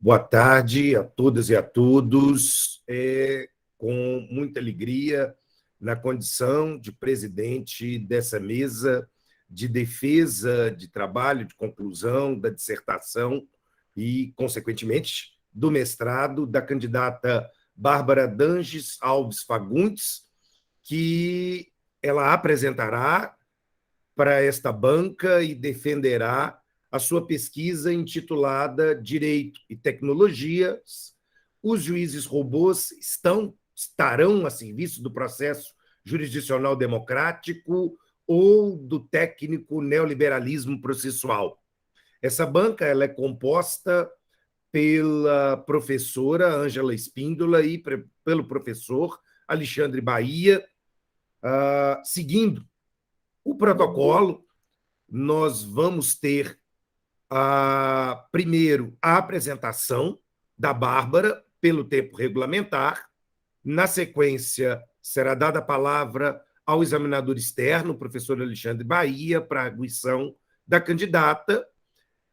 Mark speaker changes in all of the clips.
Speaker 1: Boa tarde a todas e a todos. Com muita alegria, na condição de presidente dessa mesa de defesa de trabalho, de conclusão da dissertação e, consequentemente, do mestrado da candidata Bárbara Danges Alves Fagundes, que ela apresentará para esta banca e defenderá a sua pesquisa intitulada Direito e Tecnologias. Os juízes robôs estarão a serviço do processo jurisdicional democrático ou do técnico neoliberalismo processual. Essa banca ela é composta pela professora Ângela Espíndola e pelo professor Alexandre Bahia. Seguindo o protocolo, nós vamos ter primeiro a apresentação da Bárbara pelo tempo regulamentar. Na sequência, será dada a palavra ao examinador externo, o professor Alexandre Bahia, para a arguição da candidata.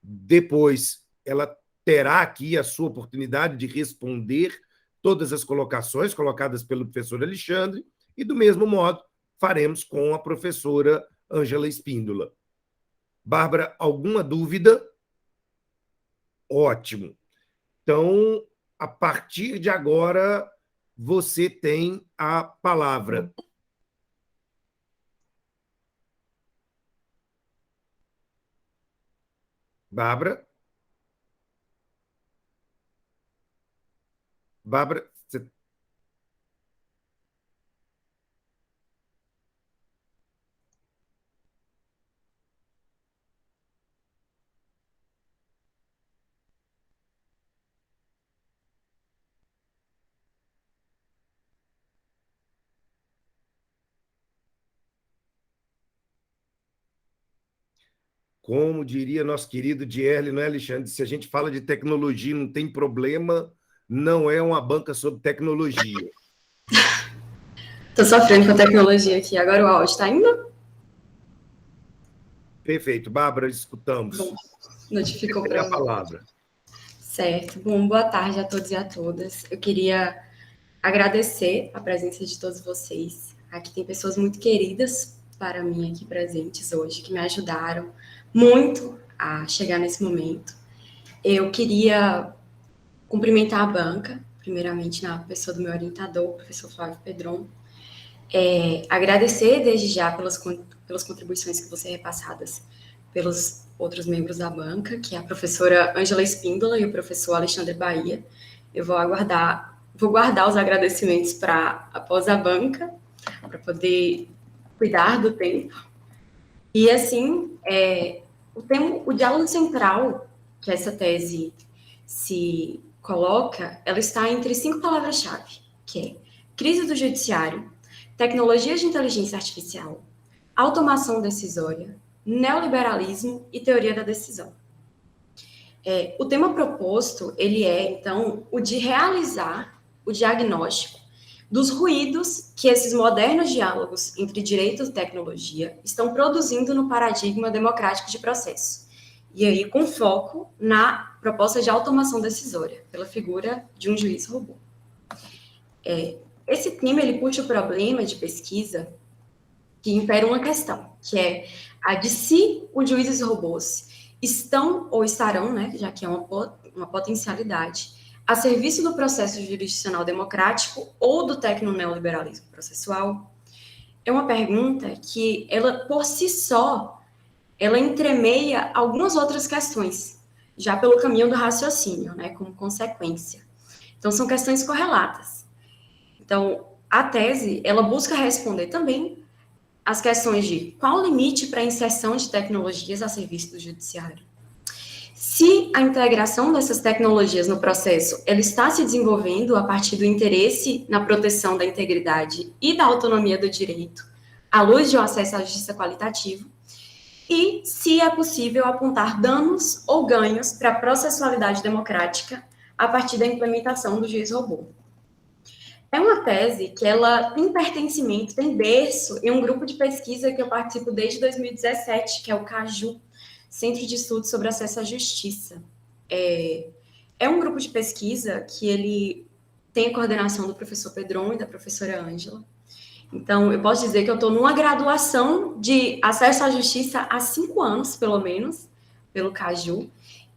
Speaker 1: Depois, ela terá aqui a sua oportunidade de responder todas as colocações colocadas pelo professor Alexandre e, do mesmo modo, faremos com a professora Ângela Espíndola. Bárbara, alguma dúvida? Ótimo. Então, a partir de agora, você tem a palavra. Bárbara? Bárbara, você... Como diria nosso querido Dierle, não é, Alexandre? Se a gente fala de tecnologia, não tem problema, não é uma banca sobre tecnologia.
Speaker 2: Estou sofrendo com a tecnologia aqui. Agora o áudio está indo?
Speaker 1: Perfeito. Bárbara, escutamos.
Speaker 2: Bom, notificou para
Speaker 1: a palavra.
Speaker 2: Certo. Bom, boa tarde a todos e a todas. Eu queria agradecer a presença de todos vocês. Aqui tem pessoas muito queridas para mim aqui presentes hoje, que me ajudaram muito a chegar nesse momento. Eu queria cumprimentar a banca, primeiramente na pessoa do meu orientador, o professor Flávio Pedron. Agradecer desde já pelas contribuições que vão ser repassadas pelos outros membros da banca, que é a professora Ângela Espíndola e o professor Alexandre Bahia. Eu vou guardar os agradecimentos para após a banca, para poder cuidar do tempo. E, assim, o diálogo central que essa tese se coloca, ela está entre 5 palavras-chave, que é crise do judiciário, tecnologias de inteligência artificial, automação decisória, neoliberalismo e teoria da decisão. O tema proposto, ele é, então, o de realizar o diagnóstico dos ruídos que esses modernos diálogos entre direito e tecnologia estão produzindo no paradigma democrático de processo. E aí, com foco na proposta de automação decisória, pela figura de um juiz robô. Esse tema, ele puxa o problema de pesquisa que impera uma questão, que é a de se os juízes robôs estão ou estarão, né, já que é uma potencialidade, a serviço do processo jurisdicional democrático ou do tecno-neoliberalismo processual. É uma pergunta que, ela, por si só, ela entremeia algumas outras questões, já pelo caminho do raciocínio, né, como consequência. Então, são questões correlatas. Então, a tese, ela busca responder também as questões de qual o limite para a inserção de tecnologias a serviço do judiciário. Se a integração dessas tecnologias no processo, ela está se desenvolvendo a partir do interesse na proteção da integridade e da autonomia do direito, à luz de um acesso à justiça qualitativo, e se é possível apontar danos ou ganhos para a processualidade democrática a partir da implementação do juiz robô. É uma tese que ela tem pertencimento, tem berço em um grupo de pesquisa que eu participo desde 2017, que é o CAJU, Centro de Estudos sobre Acesso à Justiça. É um grupo de pesquisa que ele tem a coordenação do professor Pedron e da professora Ângela. Então, eu posso dizer que eu estou numa graduação de acesso à justiça há 5 anos, pelo menos, pelo CAJU,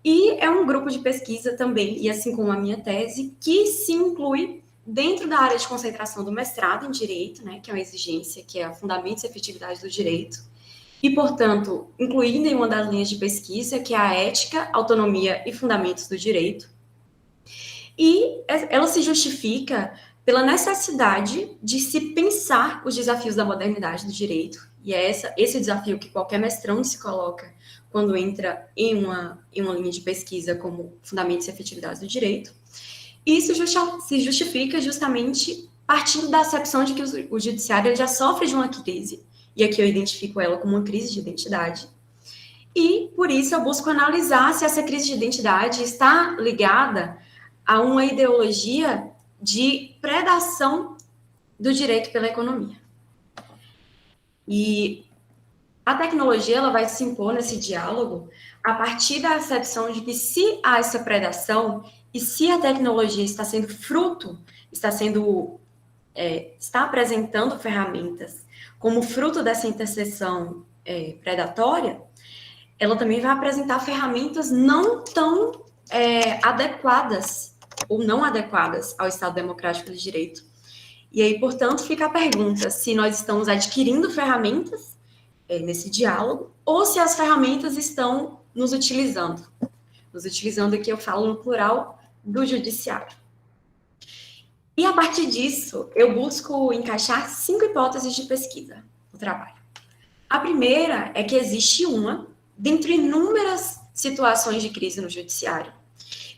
Speaker 2: e é um grupo de pesquisa também, e assim como a minha tese, que se inclui dentro da área de concentração do mestrado em Direito, né, que é uma exigência, que é a Fundamentos e Efetividade do Direito, e, portanto, incluindo em uma das linhas de pesquisa, que é a Ética, Autonomia e Fundamentos do Direito. E ela se justifica pela necessidade de se pensar os desafios da modernidade do direito, e é esse desafio que qualquer mestrando se coloca quando entra em uma linha de pesquisa como Fundamentos e Efetividade do Direito, e isso se justifica justamente partindo da acepção de que o judiciário já sofre de uma crise, e aqui eu identifico ela como uma crise de identidade, e por isso eu busco analisar se essa crise de identidade está ligada a uma ideologia de predação do direito pela economia. E a tecnologia ela vai se impor nesse diálogo a partir da acepção de que se há essa predação e se a tecnologia está sendo fruto, está apresentando ferramentas como fruto dessa interseção predatória, ela também vai apresentar ferramentas não tão adequadas ou não adequadas ao Estado Democrático de Direito. E aí, portanto, fica a pergunta se nós estamos adquirindo ferramentas nesse diálogo ou se as ferramentas estão nos utilizando. Nos utilizando aqui, eu falo no plural, do judiciário. E a partir disso, eu busco encaixar 5 hipóteses de pesquisa no trabalho. A primeira é que existe dentre inúmeras situações de crise no judiciário.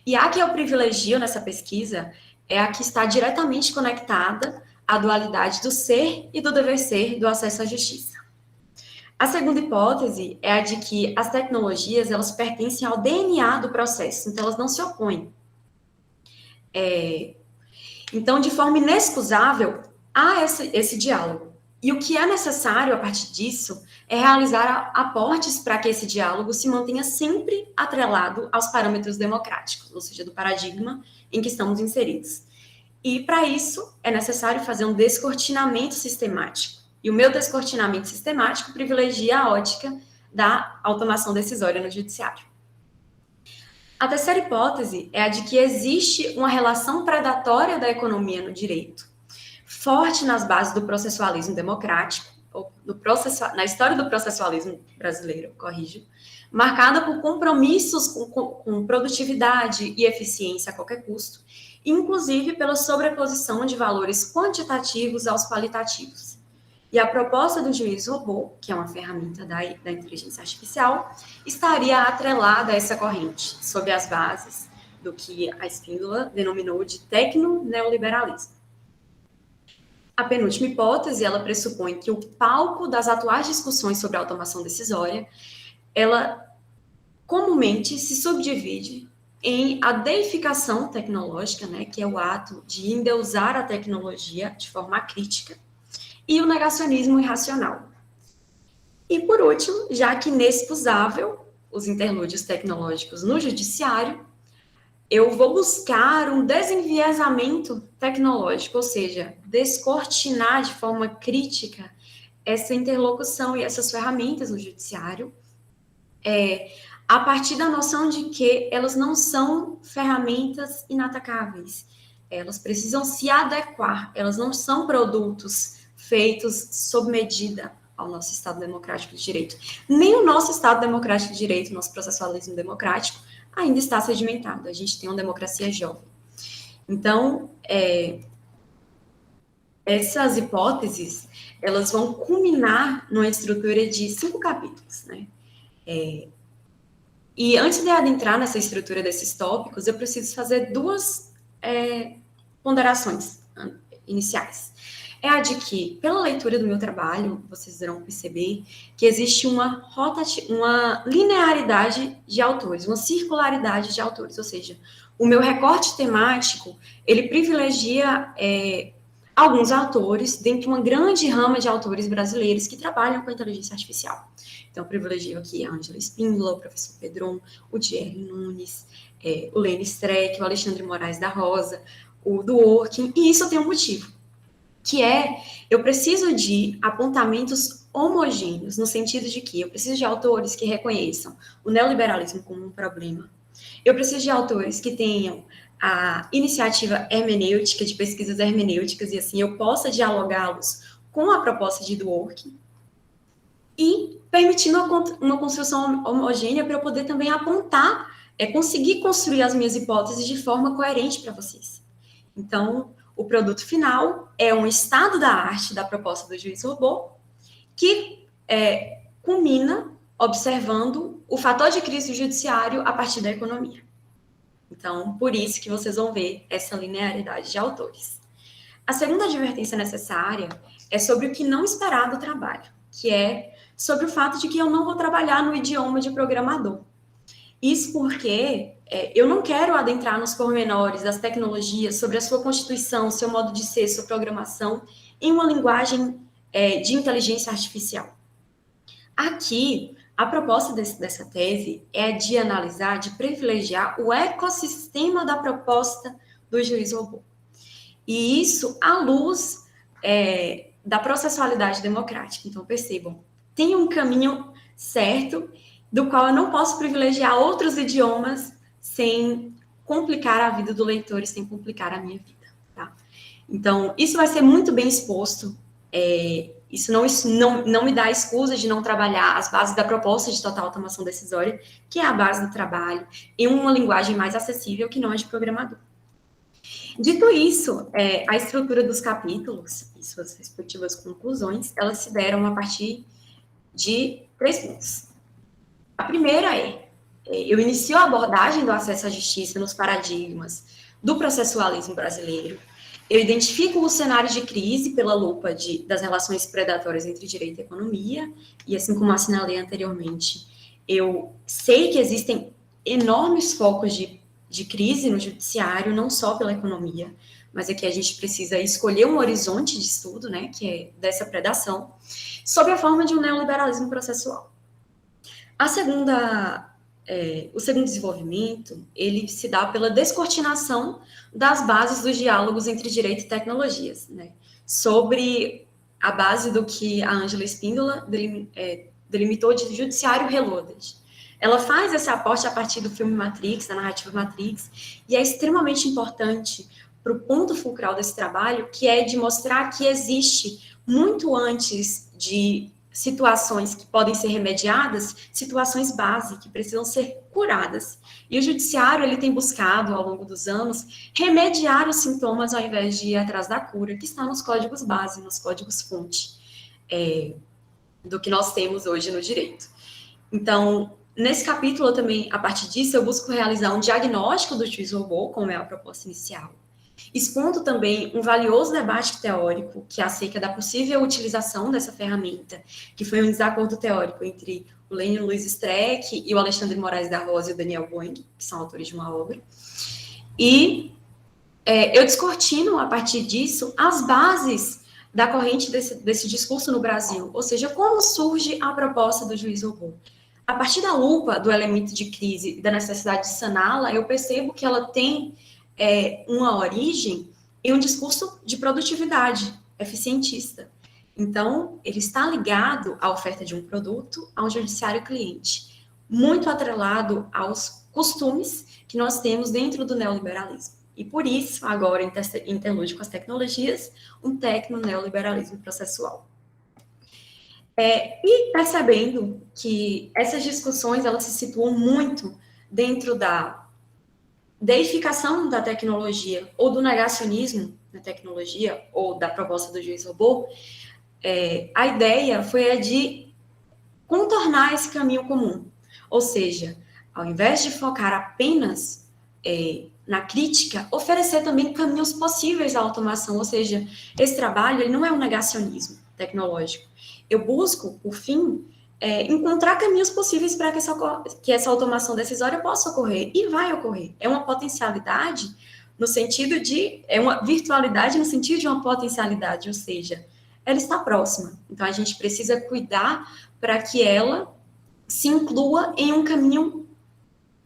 Speaker 2: E a que eu privilegio nessa pesquisa é a que está diretamente conectada à dualidade do ser e do dever ser do acesso à justiça. A segunda hipótese é a de que as tecnologias, elas pertencem ao DNA do processo, então elas não se opõem. Então, de forma inexcusável, há esse diálogo. E o que é necessário, a partir disso, é realizar aportes para que esse diálogo se mantenha sempre atrelado aos parâmetros democráticos, ou seja, do paradigma em que estamos inseridos. E, para isso, é necessário fazer um descortinamento sistemático. E o meu descortinamento sistemático privilegia a ótica da automação decisória no judiciário. A terceira hipótese é a de que existe uma relação predatória da economia no direito, forte nas bases do processualismo democrático, ou na história do processualismo brasileiro, marcada por compromissos com produtividade e eficiência a qualquer custo, inclusive pela sobreposição de valores quantitativos aos qualitativos. E a proposta do juiz robô, que é uma ferramenta da inteligência artificial, estaria atrelada a essa corrente, sob as bases do que a Spínola denominou de tecno-neoliberalismo. A penúltima hipótese, ela pressupõe que o palco das atuais discussões sobre a automação decisória, ela comumente se subdivide em a deificação tecnológica, né, que é o ato de endeusar a tecnologia de forma crítica, e o negacionismo irracional. E, por último, já que inexcusável os interlúdios tecnológicos no judiciário, eu vou buscar um desenviesamento tecnológico, ou seja, descortinar de forma crítica essa interlocução e essas ferramentas no judiciário, a partir da noção de que elas não são ferramentas inatacáveis, elas precisam se adequar, elas não são produtos feitos sob medida ao nosso Estado Democrático de Direito. Nem o nosso Estado Democrático de Direito, nosso processualismo democrático, ainda está sedimentado. A gente tem uma democracia jovem. Então, essas hipóteses, elas vão culminar numa estrutura de 5 capítulos, né? E antes de adentrar nessa estrutura desses tópicos, eu preciso fazer 2 ponderações iniciais. É a de que, pela leitura do meu trabalho, vocês irão perceber que existe uma linearidade de autores, uma circularidade de autores, ou seja, o meu recorte temático, ele privilegia alguns autores dentro de uma grande rama de autores brasileiros que trabalham com a inteligência artificial. Então, eu privilegio aqui a Ângela Espíndola, o professor Pedron, o Thierry Nunes, o Lene Streck, o Alexandre Moraes da Rosa, o Dworkin, e isso tem um motivo, que eu preciso de apontamentos homogêneos, no sentido de que eu preciso de autores que reconheçam o neoliberalismo como um problema. Eu preciso de autores que tenham a iniciativa hermenêutica, de pesquisas hermenêuticas, e assim eu possa dialogá-los com a proposta de Dworkin, e permitindo uma construção homogênea para eu poder também apontar, conseguir construir as minhas hipóteses de forma coerente para vocês. Então, o produto final é um estado da arte da proposta do juiz robô, que culmina observando o fator de crise do judiciário a partir da economia. Então, por isso que vocês vão ver essa linearidade de autores. A segunda advertência necessária é sobre o que não esperar do trabalho, que é sobre o fato de que eu não vou trabalhar no idioma de programador. Isso porque eu não quero adentrar nos pormenores das tecnologias, sobre a sua constituição, seu modo de ser, sua programação, em uma linguagem de inteligência artificial. Aqui, a proposta dessa tese é de analisar, de privilegiar o ecossistema da proposta do juiz robô. E isso à luz da processualidade democrática. Então, percebam, tem um caminho certo, do qual eu não posso privilegiar outros idiomas sem complicar a vida do leitor e sem complicar a minha vida, tá? Então, isso vai ser muito bem exposto. Isso não me dá excusa de não trabalhar as bases da proposta de total automação decisória, que é a base do trabalho, em uma linguagem mais acessível que não é de programador. Dito isso, a estrutura dos capítulos e suas respectivas conclusões, elas se deram a partir de 3 pontos. A primeira eu inicio a abordagem do acesso à justiça nos paradigmas do processualismo brasileiro. Eu identifico o cenário de crise pela lupa das relações predatórias entre direito e economia, e assim como assinalei anteriormente, eu sei que existem enormes focos de crise no judiciário, não só pela economia, mas é que a gente precisa escolher um horizonte de estudo, né, que é dessa predação, sob a forma de um neoliberalismo processual. O segundo desenvolvimento, ele se dá pela descortinação das bases dos diálogos entre direito e tecnologias, né, sobre a base do que a Ângela Espíndola delimitou de judiciário reloaded. Ela faz esse aporte a partir do filme Matrix, da narrativa Matrix, e é extremamente importante para o ponto fulcral desse trabalho, que é de mostrar que existe, muito antes de situações que podem ser remediadas, situações base que precisam ser curadas. E o judiciário, ele tem buscado, ao longo dos anos, remediar os sintomas ao invés de ir atrás da cura, que está nos códigos base, nos códigos fonte, do que nós temos hoje no direito. Então, nesse capítulo, também, a partir disso, eu busco realizar um diagnóstico do juiz robô, como é a proposta inicial, expondo também um valioso debate teórico que é acerca da possível utilização dessa ferramenta, que foi um desacordo teórico entre o Lene Luiz Streck e o Alexandre Moraes da Rosa e o Daniel Boing, que são autores de uma obra. E eu descortino, a partir disso, as bases da corrente desse discurso no Brasil, ou seja, como surge a proposta do juiz robô. A partir da lupa do elemento de crise e da necessidade de saná-la, eu percebo que ela tem uma origem em um discurso de produtividade eficientista. Então, ele está ligado à oferta de um produto, a um judiciário cliente, muito atrelado aos costumes que nós temos dentro do neoliberalismo. E por isso, agora, interlude com as tecnologias, um tecno-neoliberalismo processual. E percebendo que essas discussões, elas se situam muito dentro da deificação da tecnologia ou do negacionismo na tecnologia ou da proposta do juiz robô, a ideia foi a de contornar esse caminho comum. Ou seja, ao invés de focar apenas na crítica, oferecer também caminhos possíveis à automação. Ou seja, esse trabalho ele não é um negacionismo tecnológico. Eu busco, por fim, encontrar caminhos possíveis para que essa automação decisória possa ocorrer, e vai ocorrer. É uma potencialidade no sentido é uma virtualidade no sentido de uma potencialidade, ou seja, ela está próxima. Então, a gente precisa cuidar para que ela se inclua em um caminho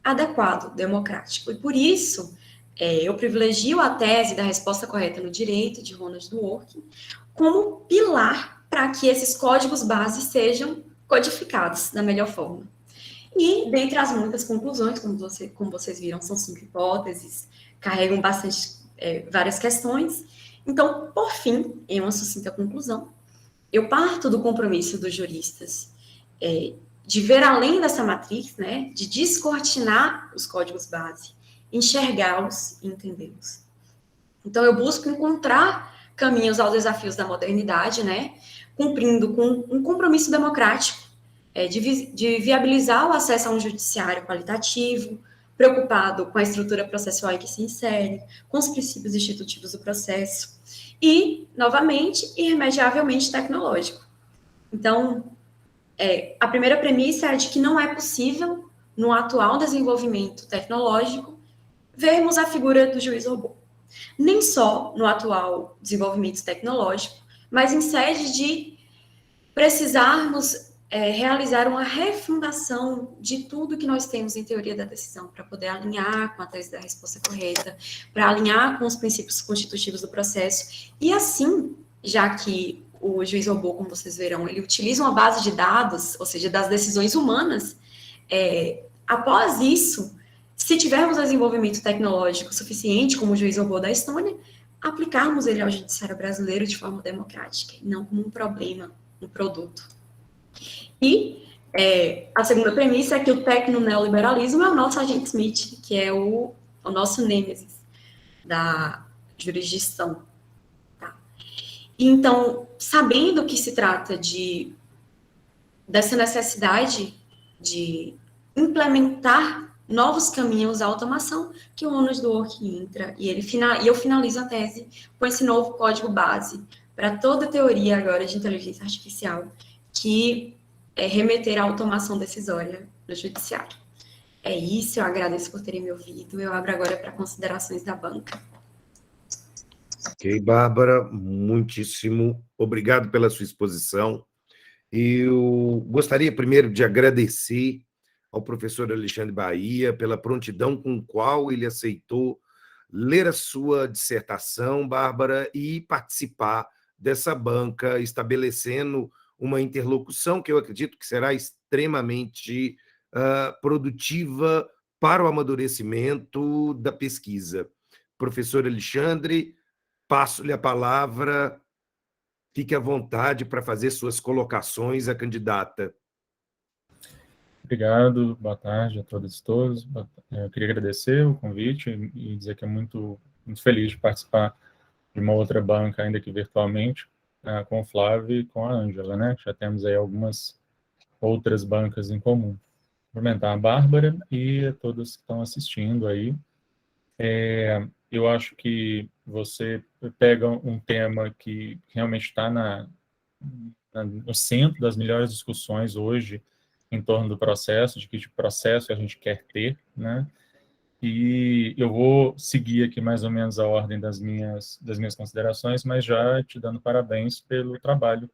Speaker 2: adequado, democrático. E por isso, eu privilegio a tese da resposta correta no direito, de Ronald Dworkin, como pilar para que esses códigos base sejam codificados da melhor forma. E, dentre as muitas conclusões, como vocês viram, são 5 hipóteses, carregam bastante, várias questões. Então, por fim, em uma sucinta conclusão, eu parto do compromisso dos juristas de ver além dessa matriz, né, de descortinar os códigos base, enxergá-los e entendê-los. Então, eu busco encontrar caminhos aos desafios da modernidade, né, cumprindo com um compromisso democrático de viabilizar o acesso a um judiciário qualitativo, preocupado com a estrutura processual em que se insere, com os princípios institutivos do processo e, novamente, irremediavelmente tecnológico. Então, a primeira premissa é de que não é possível, no atual desenvolvimento tecnológico, vermos a figura do juiz robô. Nem só no atual desenvolvimento tecnológico, mas em sede de precisarmos realizar uma refundação de tudo que nós temos em teoria da decisão, para poder alinhar com a tese da resposta correta, para alinhar com os princípios constitutivos do processo, e assim, já que o juiz robô, como vocês verão, ele utiliza uma base de dados, ou seja, das decisões humanas, após isso, se tivermos desenvolvimento tecnológico suficiente, como o juiz robô da Estônia, aplicarmos ele ao judiciário brasileiro de forma democrática, e não como um problema, um produto. E a segunda premissa é que o tecno-neoliberalismo é o nosso agente Smith, que é o nosso nêmesis da jurisdição. Tá? Então, sabendo que se trata dessa necessidade de implementar novos caminhos à automação, que o Ronald Dworkin entra, e eu finalizo a tese com esse novo código base para toda a teoria agora de inteligência artificial, que remeter à automação decisória no judiciário. É isso, eu agradeço por terem me ouvido. Eu abro agora para considerações da banca.
Speaker 1: Ok, Bárbara, muitíssimo obrigado pela sua exposição. Eu gostaria primeiro de agradecer ao professor Alexandre Bahia pela prontidão com qual ele aceitou ler a sua dissertação, Bárbara, e participar dessa banca, estabelecendo uma interlocução que eu acredito que será extremamente produtiva para o amadurecimento da pesquisa. Professor Alexandre, passo-lhe a palavra, fique à vontade para fazer suas colocações à candidata.
Speaker 3: Obrigado, boa tarde a todas e todos. Eu queria agradecer o convite e dizer que é muito feliz de participar de uma outra banca, ainda que virtualmente, com o Flávio e com a Ângela, né? Já temos aí algumas outras bancas em comum. Cumprimentar a Bárbara e a todos que estão assistindo aí. Eu acho que você pega um tema que realmente está no centro das melhores discussões hoje em torno do processo, de que tipo de processo a gente quer ter, né? E eu vou seguir aqui mais ou menos a ordem das minhas considerações, mas já te dando parabéns pelo trabalho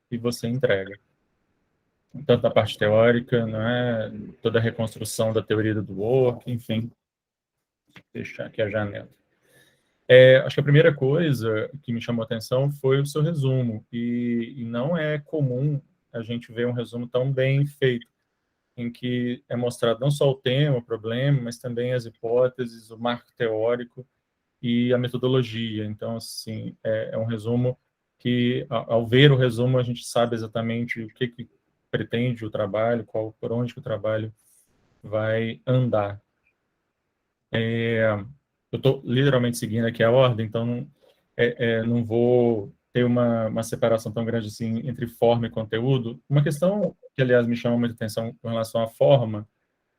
Speaker 3: que você entrega. Tanto a parte teórica, né, toda a reconstrução da teoria do Dworkin, enfim. Vou deixar aqui a janela. Acho que a primeira coisa que me chamou a atenção foi o seu resumo, e não é comum a gente ver um resumo tão bem feito, em que é mostrado não só o tema, o problema, mas também as hipóteses, o marco teórico e a metodologia. Então, assim, é um resumo que, ao ver o resumo, a gente sabe exatamente o que pretende o trabalho, por onde que o trabalho vai andar. Eu estou literalmente seguindo aqui a ordem, então não vou ter uma separação tão grande assim entre forma e conteúdo. Uma questão que, aliás, me chama muita atenção com relação à forma,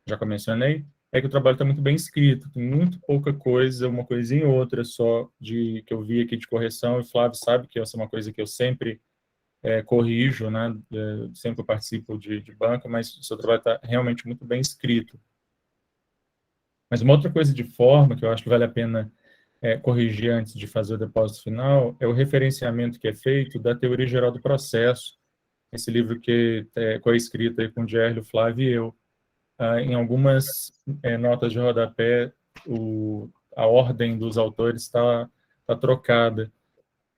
Speaker 3: já que eu mencionei, é que o trabalho está muito bem escrito, tem muito pouca coisa, uma coisinha ou outra só que eu vi aqui de correção, e o Flávio sabe que essa é uma coisa que eu sempre corrijo, né? Sempre eu participo de banca, mas o seu trabalho está realmente muito bem escrito. Mas uma outra coisa de forma que eu acho que vale a pena corrigir antes de fazer o depósito final é o referenciamento que é feito da teoria geral do processo, esse livro que é coescrito aí com o Gérlio, Flávio e eu. Em algumas notas de rodapé, a ordem dos autores está trocada,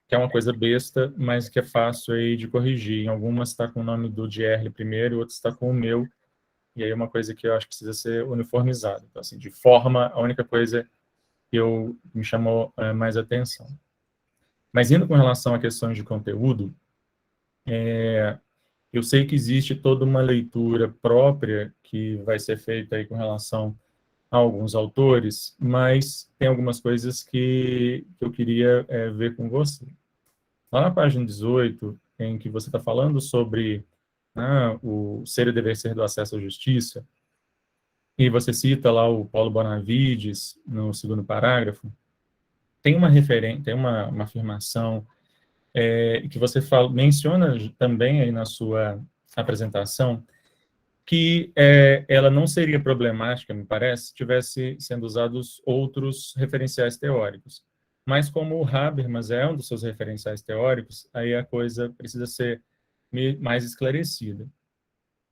Speaker 3: que é uma coisa besta, mas que é fácil aí de corrigir. Em algumas está com o nome do Gérlio primeiro, outras está com o meu, e aí é uma coisa que eu acho que precisa ser uniformizada. Então, assim, de forma, a única coisa que me chamou mais atenção. Mas indo com relação a questões de conteúdo, eu sei que existe toda uma leitura própria que vai ser feita aí com relação a alguns autores, mas tem algumas coisas que eu queria ver com você. Lá na página 18, em que você está falando sobre o ser e dever ser do acesso à justiça, e você cita lá o Paulo Bonavides no segundo parágrafo, tem uma referência, tem uma afirmação que você menciona também aí na sua apresentação, que ela não seria problemática, me parece, se tivesse sendo usados outros referenciais teóricos. Mas como o Habermas é um dos seus referenciais teóricos, aí a coisa precisa ser mais esclarecida.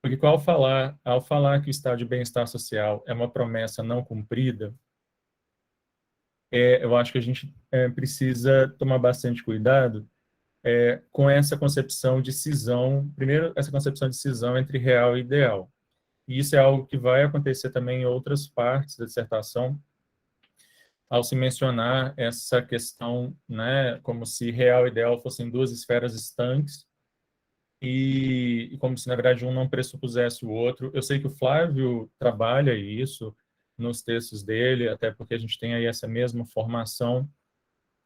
Speaker 3: Porque ao falar que o estado de bem-estar social é uma promessa não cumprida, eu acho que a gente precisa tomar bastante cuidado com essa concepção de cisão, primeiro, essa concepção de cisão entre real e ideal. E isso é algo que vai acontecer também em outras partes da dissertação, ao se mencionar essa questão, né, como se real e ideal fossem duas esferas estanques, e como se, na verdade, um não pressupusesse o outro. Eu sei que o Flávio trabalha isso nos textos dele, até porque a gente tem aí essa mesma formação.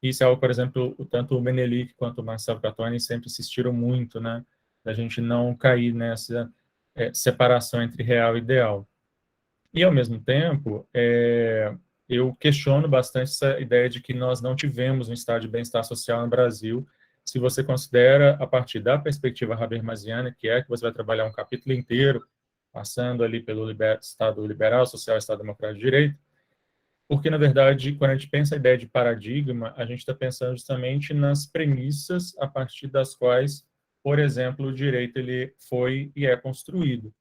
Speaker 3: Isso é algo, por exemplo, tanto o Menelik quanto o Marcelo Catoni sempre insistiram muito, né, da gente não cair nessa separação entre real e ideal. E, ao mesmo tempo, eu questiono bastante essa ideia de que nós não tivemos um estado de bem-estar social no Brasil, se você considera, a partir da perspectiva habermasiana, que você vai trabalhar um capítulo inteiro, passando ali pelo Estado liberal, social, Estado democrático de direito, porque, na verdade, quando a gente pensa a ideia de paradigma, a gente está pensando justamente nas premissas a partir das quais, por exemplo, o direito ele foi e é construído.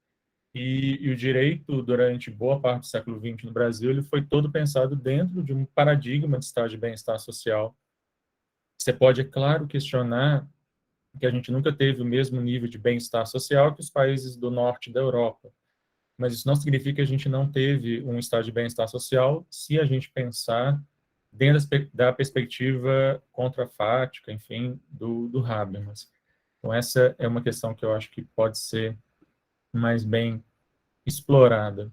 Speaker 3: E o direito, durante boa parte do século XX no Brasil, ele foi todo pensado dentro de um paradigma de estado de bem-estar social. Você pode, é claro, questionar que a gente nunca teve o mesmo nível de bem-estar social que os países do norte da Europa, mas isso não significa que a gente não teve um estado de bem-estar social se a gente pensar dentro da perspectiva contrafática, enfim, do Habermas. Então, essa é uma questão que eu acho que pode ser mais bem explorada.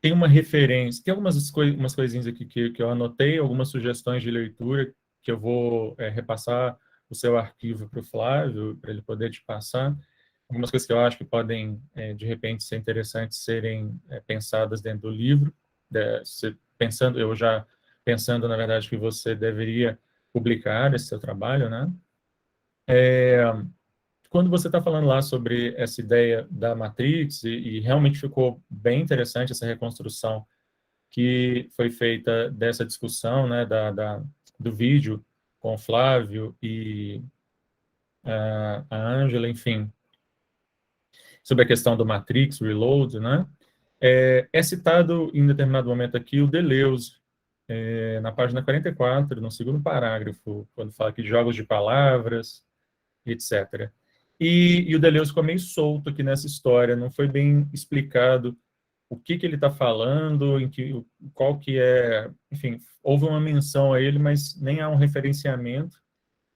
Speaker 3: Tem uma referência, tem umas coisinhas aqui que eu anotei, algumas sugestões de leitura que eu vou repassar o seu arquivo para o Flávio, para ele poder te passar. Algumas coisas que eu acho que podem, de repente, ser interessantes serem pensadas dentro do livro. Eu já pensando, na verdade, que você deveria publicar esse seu trabalho, né? Quando você está falando lá sobre essa ideia da Matrix, e realmente ficou bem interessante essa reconstrução que foi feita dessa discussão, né, do vídeo com o Flávio e a Ângela, enfim, sobre a questão do Matrix, Reload, né? É citado em determinado momento aqui o Deleuze, na página 44, no segundo parágrafo, quando fala aqui de jogos de palavras, etc. E o Deleuze ficou meio solto aqui nessa história, não foi bem explicado o que ele está falando, qual que é... Enfim, houve uma menção a ele, mas nem há um referenciamento,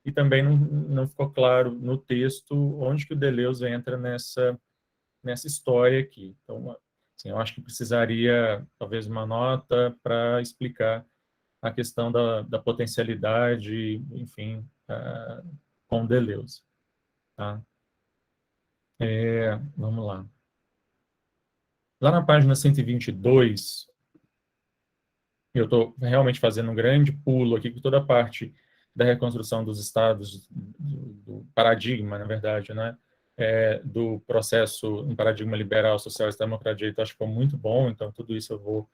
Speaker 3: e também não ficou claro no texto onde que o Deleuze entra nessa história aqui. Então, assim, eu acho que precisaria, talvez, uma nota para explicar a questão da potencialidade, enfim, com Deleuze. Tá? Vamos lá. Lá na página 122, eu estou realmente fazendo um grande pulo aqui, com toda a parte da reconstrução dos estados, do paradigma, na verdade, né? Do processo, um paradigma liberal, social e democrático de direito, acho que foi muito bom, então tudo isso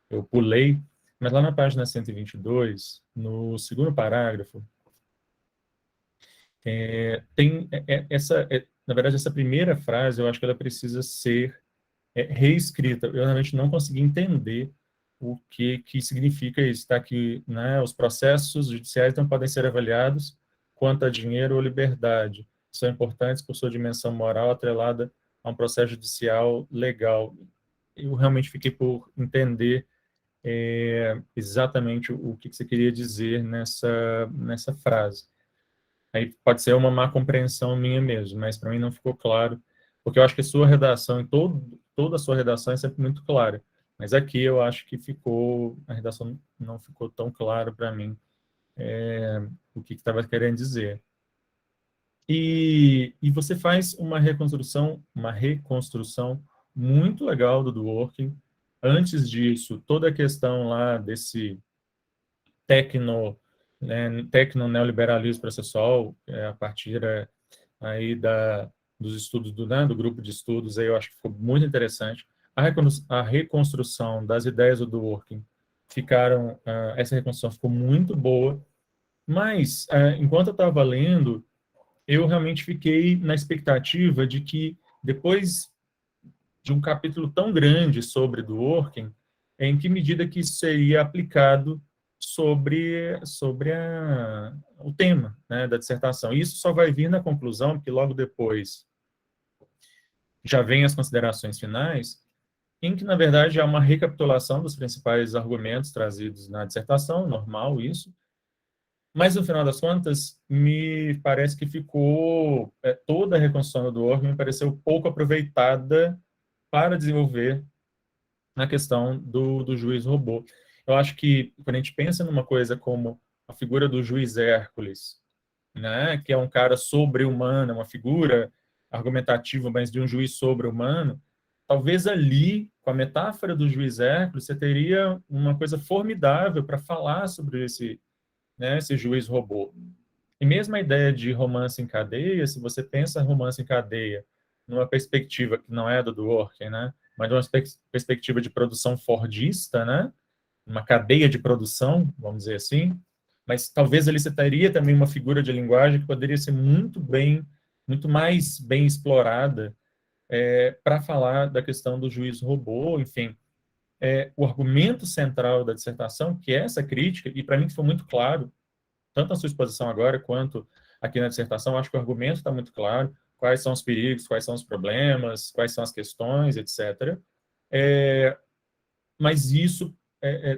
Speaker 3: eu pulei. Mas lá na página 122, no segundo parágrafo, Na verdade, essa primeira frase, eu acho que ela precisa ser reescrita. Eu realmente não consegui entender o que significa isso, tá? Que, né, os processos judiciais não podem ser avaliados quanto a dinheiro ou liberdade. São importantes por sua dimensão moral atrelada a um processo judicial legal. Eu realmente fiquei por entender exatamente o que você queria dizer nessa frase. Aí pode ser uma má compreensão minha mesmo, mas para mim não ficou claro, porque eu acho que a sua redação, toda a sua redação é sempre muito clara, mas aqui eu acho que a redação não ficou tão clara para mim o que estava querendo dizer. E você faz uma reconstrução muito legal do Dworkin. Antes disso, toda a questão lá desse tecno neoliberalismo processual, a partir aí dos estudos do grupo de estudos, aí eu acho que ficou muito interessante. A reconstrução das ideias do Dworkin essa reconstrução ficou muito boa, mas enquanto eu estava lendo, eu realmente fiquei na expectativa de que depois de um capítulo tão grande sobre Dworkin, em que medida que isso seria aplicado sobre o tema, né, da dissertação. Isso só vai vir na conclusão, porque logo depois já vem as considerações finais, em que, na verdade, há uma recapitulação dos principais argumentos trazidos na dissertação, normal isso, mas, no final das contas, me parece que ficou, toda a reconstrução do Dworkin me pareceu pouco aproveitada para desenvolver na questão do juiz robô. Eu acho que, quando a gente pensa numa coisa como a figura do juiz Hércules, né, que é um cara sobre-humano, uma figura argumentativa, mas de um juiz sobre-humano, talvez ali, com a metáfora do juiz Hércules, você teria uma coisa formidável para falar sobre esse juiz robô. E mesmo a ideia de romance em cadeia, se você pensa romance em cadeia numa perspectiva que não é do Dworkin, né, mas numa perspectiva de produção fordista, né, uma cadeia de produção, vamos dizer assim, mas talvez ali você teria também uma figura de linguagem que poderia ser muito mais bem explorada para falar da questão do juiz robô, enfim. O argumento central da dissertação, que é essa crítica, e para mim foi muito claro, tanto na sua exposição agora quanto aqui na dissertação, acho que o argumento está muito claro, quais são os perigos, quais são os problemas, quais são as questões, etc. Mas isso,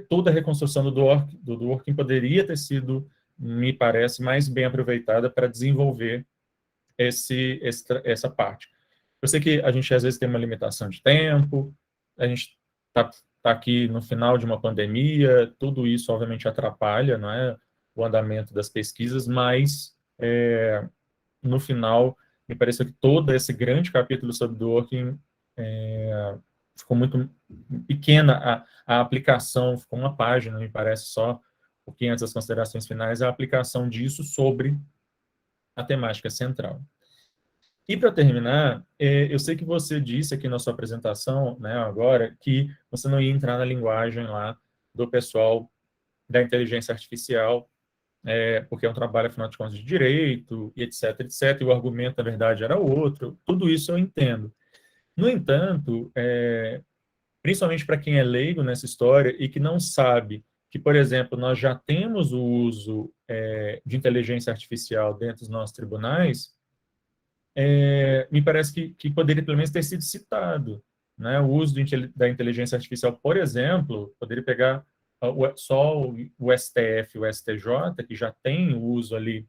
Speaker 3: toda a reconstrução do Dworkin poderia ter sido, me parece, mais bem aproveitada para desenvolver essa parte. Eu sei que a gente às vezes tem uma limitação de tempo, a gente está aqui no final de uma pandemia, tudo isso obviamente atrapalha, não é, o andamento das pesquisas, mas no final me pareceu que todo esse grande capítulo sobre Dworkin ficou muito pequena a aplicação, ficou uma página, me parece, só um pouquinho antes das considerações finais, a aplicação disso sobre a temática central. E, para terminar, eu sei que você disse aqui na sua apresentação, né, agora, que você não ia entrar na linguagem lá do pessoal da inteligência artificial, porque é um trabalho, afinal de contas, de direito, e etc, etc, e o argumento, na verdade, era outro. Tudo isso eu entendo. No entanto, principalmente para quem é leigo nessa história e que não sabe que, por exemplo, nós já temos o uso de inteligência artificial dentro dos nossos tribunais, me parece que poderia pelo menos ter sido citado, né? O uso da inteligência artificial, por exemplo, poderia pegar só o STF e o STJ, que já tem o uso ali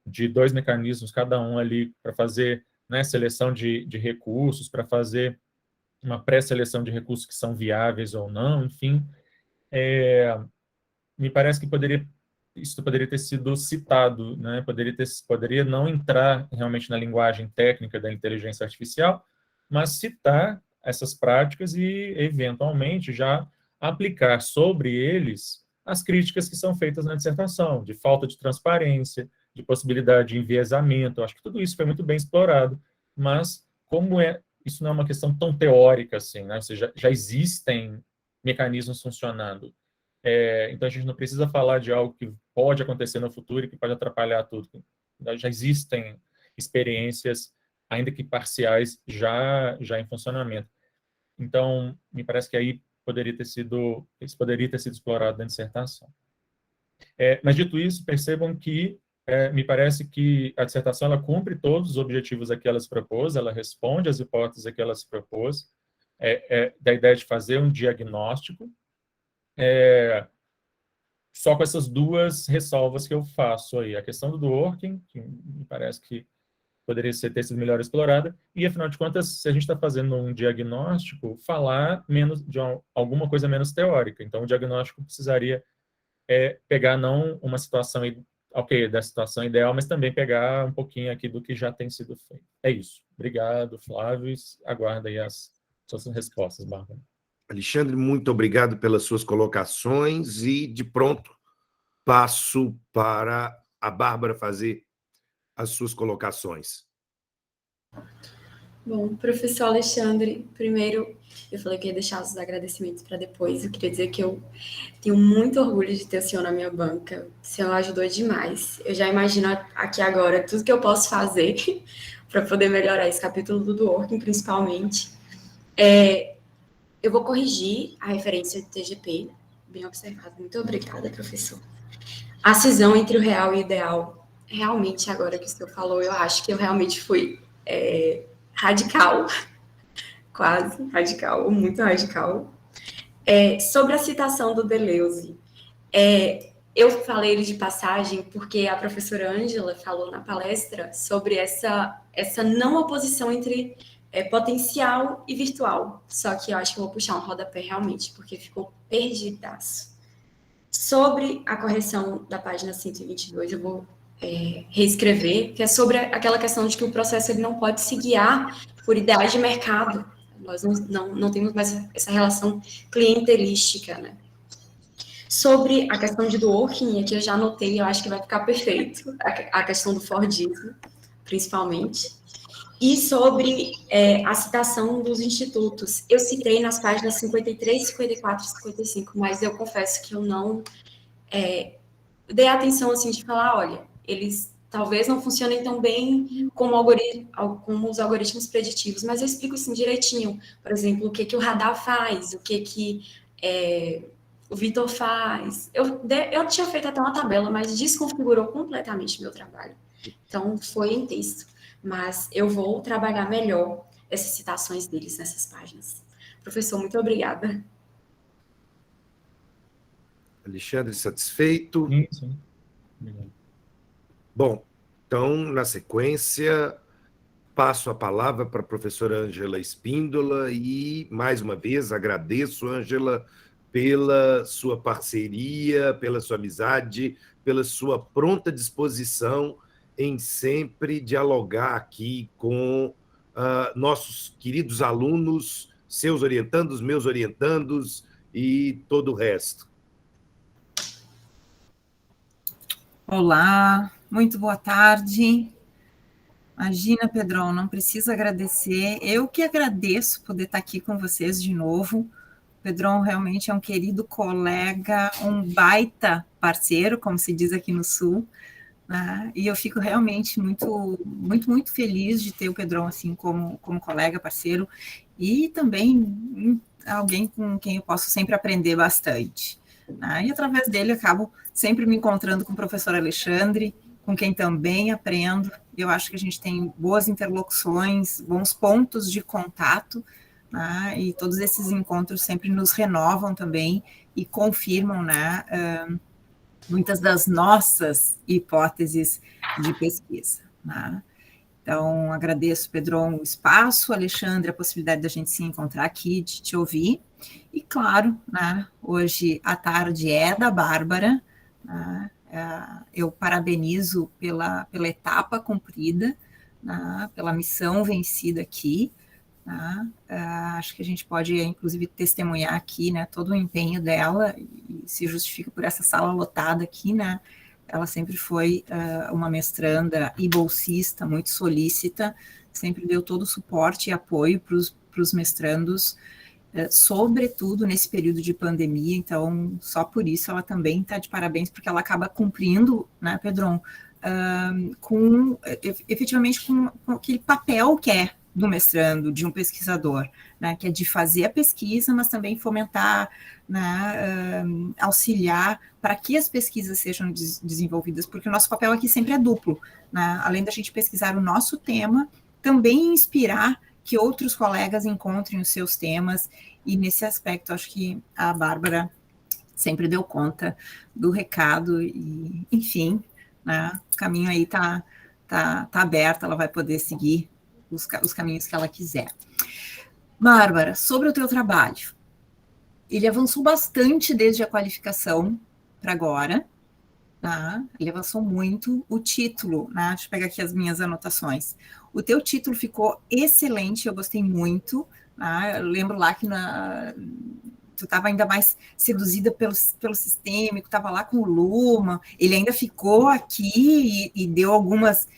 Speaker 3: de dois mecanismos, cada um ali para fazer, né, seleção de recursos, para fazer uma pré-seleção de recursos que são viáveis ou não, enfim. Me parece que isso poderia ter sido citado, né? Poderia não entrar realmente na linguagem técnica da inteligência artificial, mas citar essas práticas e, eventualmente, já aplicar sobre eles as críticas que são feitas na dissertação, de falta de transparência, de possibilidade de enviesamento. Eu acho que tudo isso foi muito bem explorado, mas isso não é uma questão tão teórica assim, né? Ou seja, já existem mecanismos funcionando. Então, a gente não precisa falar de algo que pode acontecer no futuro e que pode atrapalhar tudo. já existem experiências, ainda que parciais, já em funcionamento. Então, me parece que aí isso poderia ter sido explorado na dissertação. Mas, dito isso, percebam que me parece que a dissertação ela cumpre todos os objetivos a que ela se propôs, ela responde às hipóteses a que ela se propôs, da ideia de fazer um diagnóstico, só com essas duas ressalvas que eu faço aí. A questão do working, que me parece que poderia ter sido melhor explorada, e, afinal de contas, se a gente está fazendo um diagnóstico, falar menos de alguma coisa menos teórica. Então, o diagnóstico precisaria pegar não uma situação, da situação ideal, mas também pegar um pouquinho aqui do que já tem sido feito. É isso. Obrigado, Flávio. Aguardo aí as suas respostas, Bárbara.
Speaker 1: Alexandre, muito obrigado pelas suas colocações e, de pronto, passo para a Bárbara fazer as suas colocações.
Speaker 2: Bom, professor Alexandre, primeiro, eu falei que ia deixar os agradecimentos para depois. Eu queria dizer que eu tenho muito orgulho de ter o senhor na minha banca. O senhor ajudou demais. Eu já imagino aqui agora tudo que eu posso fazer para poder melhorar esse capítulo do working, principalmente. Eu vou corrigir a referência do TGP. Bem observado. Muito obrigada, professor. A cisão entre o real e o ideal. Realmente, agora que o senhor falou, eu acho que eu realmente fui radical, quase radical, ou muito radical. Sobre a citação do Deleuze, eu falei ele de passagem porque a professora Ângela falou na palestra sobre essa não oposição entre potencial e virtual. Só que eu acho que eu vou puxar um rodapé realmente, porque ficou perdidaço. Sobre a correção da página 122, eu vou reescrever, que é sobre aquela questão de que o processo ele não pode se guiar por ideais de mercado. Nós não temos mais essa relação clientelística, né? Sobre a questão de do working, aqui eu já anotei, eu acho que vai ficar perfeito, a questão do Fordismo, principalmente. E sobre a citação dos institutos. Eu citei nas páginas 53, 54 e 55, mas eu confesso que eu não dei atenção, assim, de falar, olha, eles talvez não funcionem tão bem como os algoritmos preditivos, mas eu explico, assim, direitinho. Por exemplo, o que o radar faz, o que o Vitor faz. Eu tinha feito até uma tabela, mas desconfigurou completamente meu trabalho. Então, foi em texto. Mas eu vou trabalhar melhor essas citações deles nessas páginas. Professor, muito obrigada.
Speaker 1: Alexandre, satisfeito?
Speaker 3: Sim. Obrigado.
Speaker 1: Bom, então, na sequência, passo a palavra para a professora Ângela Espíndola e, mais uma vez, agradeço, Ângela, pela sua parceria, pela sua amizade, pela sua pronta disposição em sempre dialogar aqui com nossos queridos alunos, seus orientandos, meus orientandos e todo o resto.
Speaker 4: Olá, muito boa tarde. Imagina, Pedrão, não precisa agradecer. Eu que agradeço poder estar aqui com vocês de novo. O Pedrão realmente é um querido colega, um baita parceiro, como se diz aqui no Sul, né? E eu fico realmente muito feliz de ter o Pedrão assim como colega, parceiro, e também alguém com quem eu posso sempre aprender bastante. E através dele acabo sempre me encontrando com o professor Alexandre, com quem também aprendo. Eu acho que a gente tem boas interlocuções, bons pontos de contato, né? E todos esses encontros sempre nos renovam também e confirmam, né, muitas das nossas hipóteses de pesquisa, né? Então, agradeço, Pedrão, o espaço, Alexandre, a possibilidade da gente se encontrar aqui, de te ouvir. E, claro, né, hoje a tarde é da Bárbara, né, eu parabenizo pela etapa cumprida, né, pela missão vencida aqui, né, acho que a gente pode, inclusive, testemunhar aqui, né, todo o empenho dela, e se justifica por essa sala lotada aqui, né. Ela sempre foi uma mestranda e bolsista muito solícita, sempre deu todo o suporte e apoio para os mestrandos, sobretudo nesse período de pandemia. Então, só por isso ela também está de parabéns, porque ela acaba cumprindo, né, Pedrão, efetivamente com aquele papel que é do mestrando, de um pesquisador, né, que é de fazer a pesquisa, mas também fomentar, né, auxiliar para que as pesquisas sejam desenvolvidas, porque o nosso papel aqui sempre é duplo, né, além da gente pesquisar o nosso tema, também inspirar que outros colegas encontrem os seus temas, e nesse aspecto acho que a Bárbara sempre deu conta do recado, e enfim, né, o caminho aí tá aberto, ela vai poder seguir os caminhos que ela quiser. Bárbara, sobre o teu trabalho, ele avançou bastante desde a qualificação para agora, tá? Ele avançou muito. O título, né? Deixa eu pegar aqui as minhas anotações. O teu título ficou excelente, eu gostei muito, tá? Eu lembro lá que tu estava ainda mais seduzida pelo sistêmico, estava lá com o Luhmann, ele ainda ficou aqui e deu algumas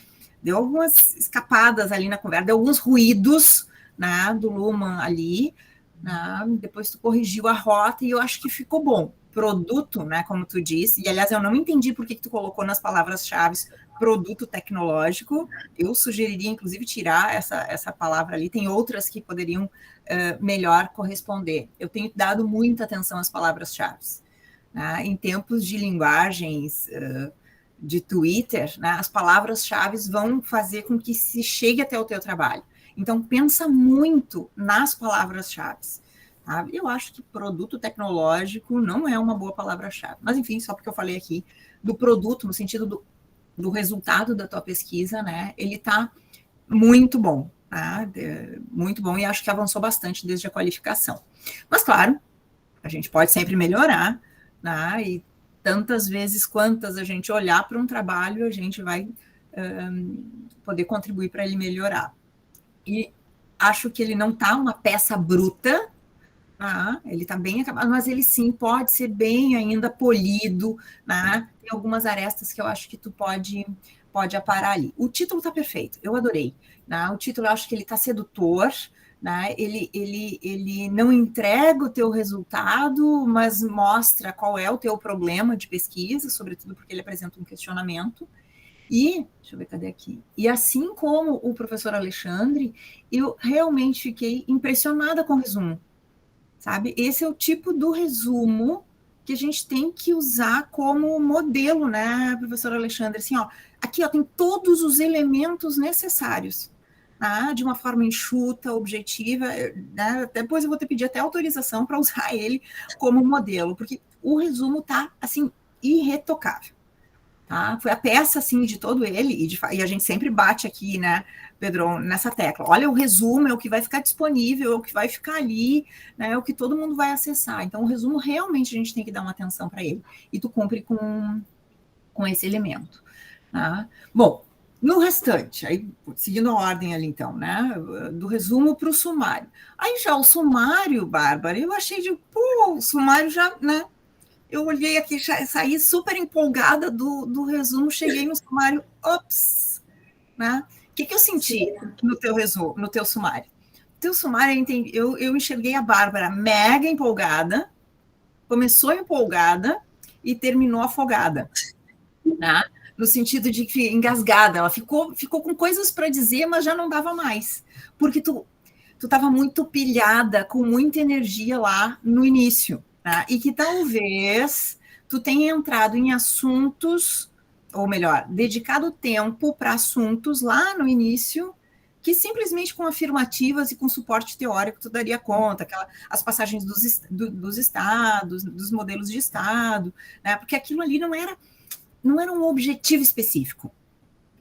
Speaker 4: escapadas ali na conversa, deu alguns ruídos, né, do Luhmann ali, né, depois tu corrigiu a rota e eu acho que ficou bom. Produto, né, como tu disse, e aliás eu não entendi por que tu colocou nas palavras-chave produto tecnológico, eu sugeriria inclusive tirar essa palavra ali, tem outras que poderiam melhor corresponder. Eu tenho dado muita atenção às palavras-chave, né, em tempos de linguagens de Twitter, né, as palavras-chave vão fazer com que se chegue até o teu trabalho. Então, pensa muito nas palavras-chave. Tá? Eu acho que produto tecnológico não é uma boa palavra-chave. Mas, enfim, só porque eu falei aqui do produto, no sentido do resultado da tua pesquisa, né, ele está muito bom. Tá? Muito bom, e acho que avançou bastante desde a qualificação. Mas, claro, a gente pode sempre melhorar, né, e tantas vezes quantas a gente olhar para um trabalho, a gente vai poder contribuir para ele melhorar. E acho que ele não está uma peça bruta, tá? Ele está bem acabado, mas ele sim pode ser bem ainda polido, né? Tem algumas arestas que eu acho que tu pode aparar ali. O título está perfeito, eu adorei. Né? O título eu acho que ele está sedutor, né? Ele não entrega o teu resultado, mas mostra qual é o teu problema de pesquisa, sobretudo porque ele apresenta um questionamento. E, deixa eu ver, cadê aqui? E assim como o professor Alexandre, eu realmente fiquei impressionada com o resumo, sabe? Esse é o tipo do resumo que a gente tem que usar como modelo, né, professor Alexandre? Assim, ó, aqui ó, tem todos os elementos necessários, tá? De uma forma enxuta, objetiva, né? Depois eu vou ter que pedir até autorização para usar ele como modelo, porque o resumo tá, assim, irretocável. Tá? Foi a peça, assim, de todo ele, e a gente sempre bate aqui, né, Pedro, nessa tecla. Olha, o resumo é o que vai ficar disponível, é o que vai ficar ali, né, é o que todo mundo vai acessar. Então, o resumo, realmente, a gente tem que dar uma atenção para ele. E tu cumpre com esse elemento. Tá? Bom, no restante, aí, seguindo a ordem ali, então, né, do resumo para o sumário. Aí, já o sumário, Bárbara, eu achei o sumário já, né, eu olhei aqui, saí super empolgada do resumo, cheguei no sumário, ops, né? O que eu senti no teu resumo, no teu sumário? No teu sumário, eu enxerguei a Bárbara mega empolgada, começou empolgada e terminou afogada, né? No sentido de que engasgada, ela ficou com coisas para dizer, mas já não dava mais, porque tu estava muito pilhada, com muita energia lá no início. Tá? E que talvez tu tenha entrado em assuntos, ou melhor, dedicado tempo para assuntos lá no início, que simplesmente com afirmativas e com suporte teórico tu daria conta, as passagens dos estados, dos modelos de estado, né? Porque aquilo ali não era um objetivo específico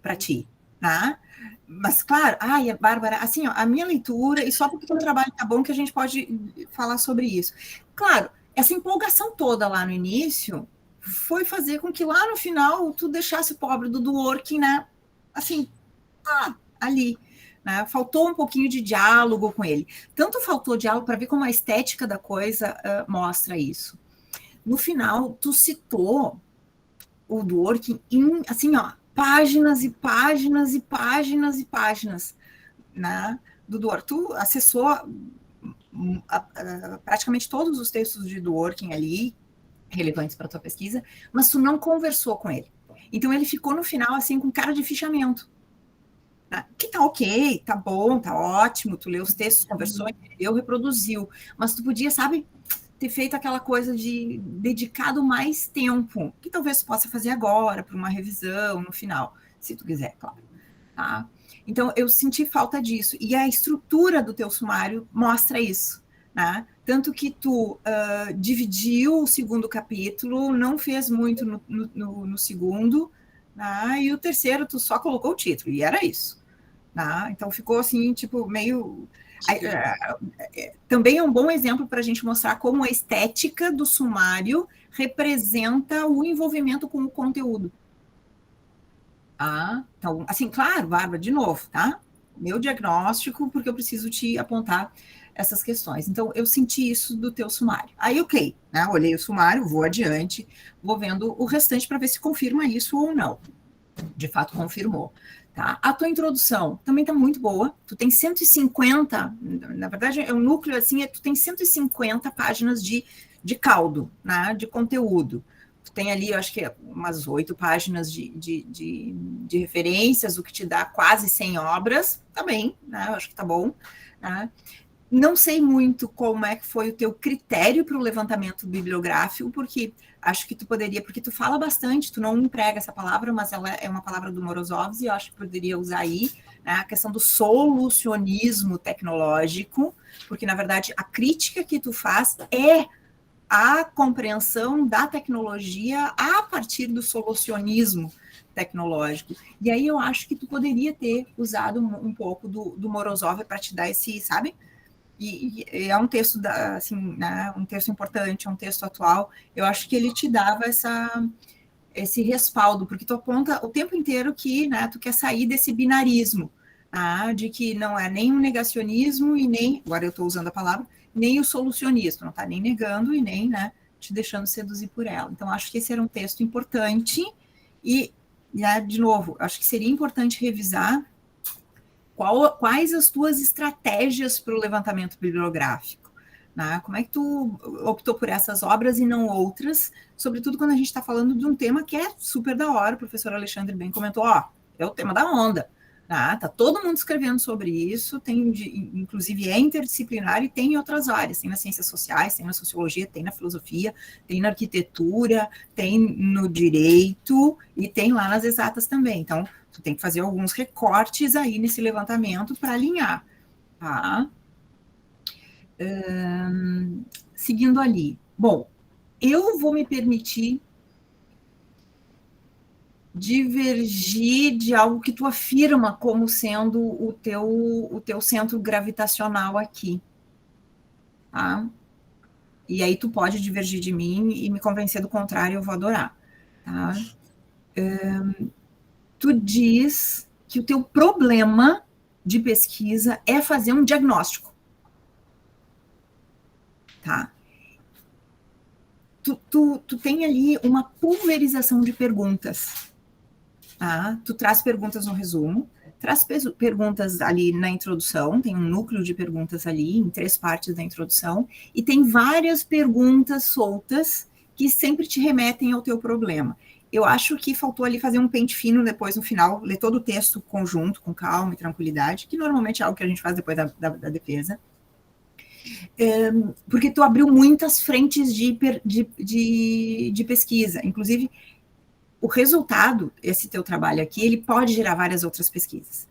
Speaker 4: para ti, tá? Mas, claro, Bárbara, assim, ó, a minha leitura, e só porque o teu trabalho tá bom que a gente pode falar sobre isso. Claro, essa empolgação toda lá no início foi fazer com que lá no final tu deixasse o pobre do Dworkin, né? Assim, ali. Né? Faltou um pouquinho de diálogo com ele. Tanto faltou diálogo para ver como a estética da coisa mostra isso. No final, tu citou o Dworkin em, assim, ó, páginas e páginas e páginas e páginas, né? Do Dworkin. Tu acessou praticamente todos os textos de Dworkin ali, relevantes para a tua pesquisa, mas tu não conversou com ele. Então, ele ficou no final, assim, com cara de fichamento. Tá? Que tá ok, tá bom, tá ótimo, tu leu os textos, conversou, entendeu, reproduziu. Mas tu podia, sabe, ter feito aquela coisa de dedicado mais tempo, que talvez tu possa fazer agora, para uma revisão no final, se tu quiser, claro. Tá? Então, eu senti falta disso. E a estrutura do teu sumário mostra isso. Né? Tanto que tu dividiu o segundo capítulo, não fez muito no segundo, né? E o terceiro tu só colocou o título, e era isso. Né? Então, ficou assim, tipo, meio... Também é um bom exemplo para a gente mostrar como a estética do sumário representa o envolvimento com o conteúdo. Ah, então, assim, claro, Bárbara, de novo, tá? Meu diagnóstico, porque eu preciso te apontar essas questões. Então, eu senti isso do teu sumário. Aí, ok, né? Olhei o sumário, vou adiante, vou vendo o restante para ver se confirma isso ou não. De fato, confirmou. Tá? A tua introdução também está muito boa. Tu tem 150, na verdade, é um núcleo assim, tu tem 150 páginas de caldo, né? De conteúdo. Tem ali, eu acho que umas 8 páginas de referências, o que te dá quase 100 obras, tá bem, né? Eu acho que tá bom. Né? Não sei muito como é que foi o teu critério para o levantamento bibliográfico, porque acho que tu poderia, porque tu fala bastante, tu não emprega essa palavra, mas ela é uma palavra do Morozov, e eu acho que poderia usar aí, né, a questão do solucionismo tecnológico, porque, na verdade, a crítica que tu faz é a compreensão da tecnologia a partir do solucionismo tecnológico. E aí eu acho que tu poderia ter usado um pouco do Morozov para te dar esse, sabe? E é um texto, assim, né, um texto importante, é um texto atual. Eu acho que ele te dava esse respaldo, porque tu aponta o tempo inteiro que, né, tu quer sair desse binarismo, de que não é nem um negacionismo e nem, agora eu estou usando a palavra, nem o solucionismo, não está nem negando e nem, né, te deixando seduzir por ela. Então, acho que esse era um texto importante e, né, de novo, acho que seria importante revisar quais as tuas estratégias para o levantamento bibliográfico. Né? Como é que tu optou por essas obras e não outras, sobretudo quando a gente está falando de um tema que é super da hora, o professor Alexandre bem comentou, é o tema da onda. Tá todo mundo escrevendo sobre isso, inclusive é interdisciplinar e tem em outras áreas, tem nas ciências sociais, tem na sociologia, tem na filosofia, tem na arquitetura, tem no direito e tem lá nas exatas também. Então, tu tem que fazer alguns recortes aí nesse levantamento para alinhar. Tá? Seguindo ali. Bom, eu vou me permitir divergir de algo que tu afirma como sendo o teu centro gravitacional aqui, tá? E aí tu pode divergir de mim e me convencer do contrário, eu vou adorar, tá? Tu diz que o teu problema de pesquisa é fazer um diagnóstico, tá? Tu tem ali uma pulverização de perguntas. Tu traz perguntas no resumo, traz perguntas ali na introdução, tem um núcleo de perguntas ali, em 3 partes da introdução, e tem várias perguntas soltas que sempre te remetem ao teu problema. Eu acho que faltou ali fazer um pente fino depois, no final, ler todo o texto conjunto, com calma e tranquilidade, que normalmente é algo que a gente faz depois da defesa. Porque tu abriu muitas frentes de pesquisa, inclusive o resultado, esse teu trabalho aqui, ele pode gerar várias outras pesquisas.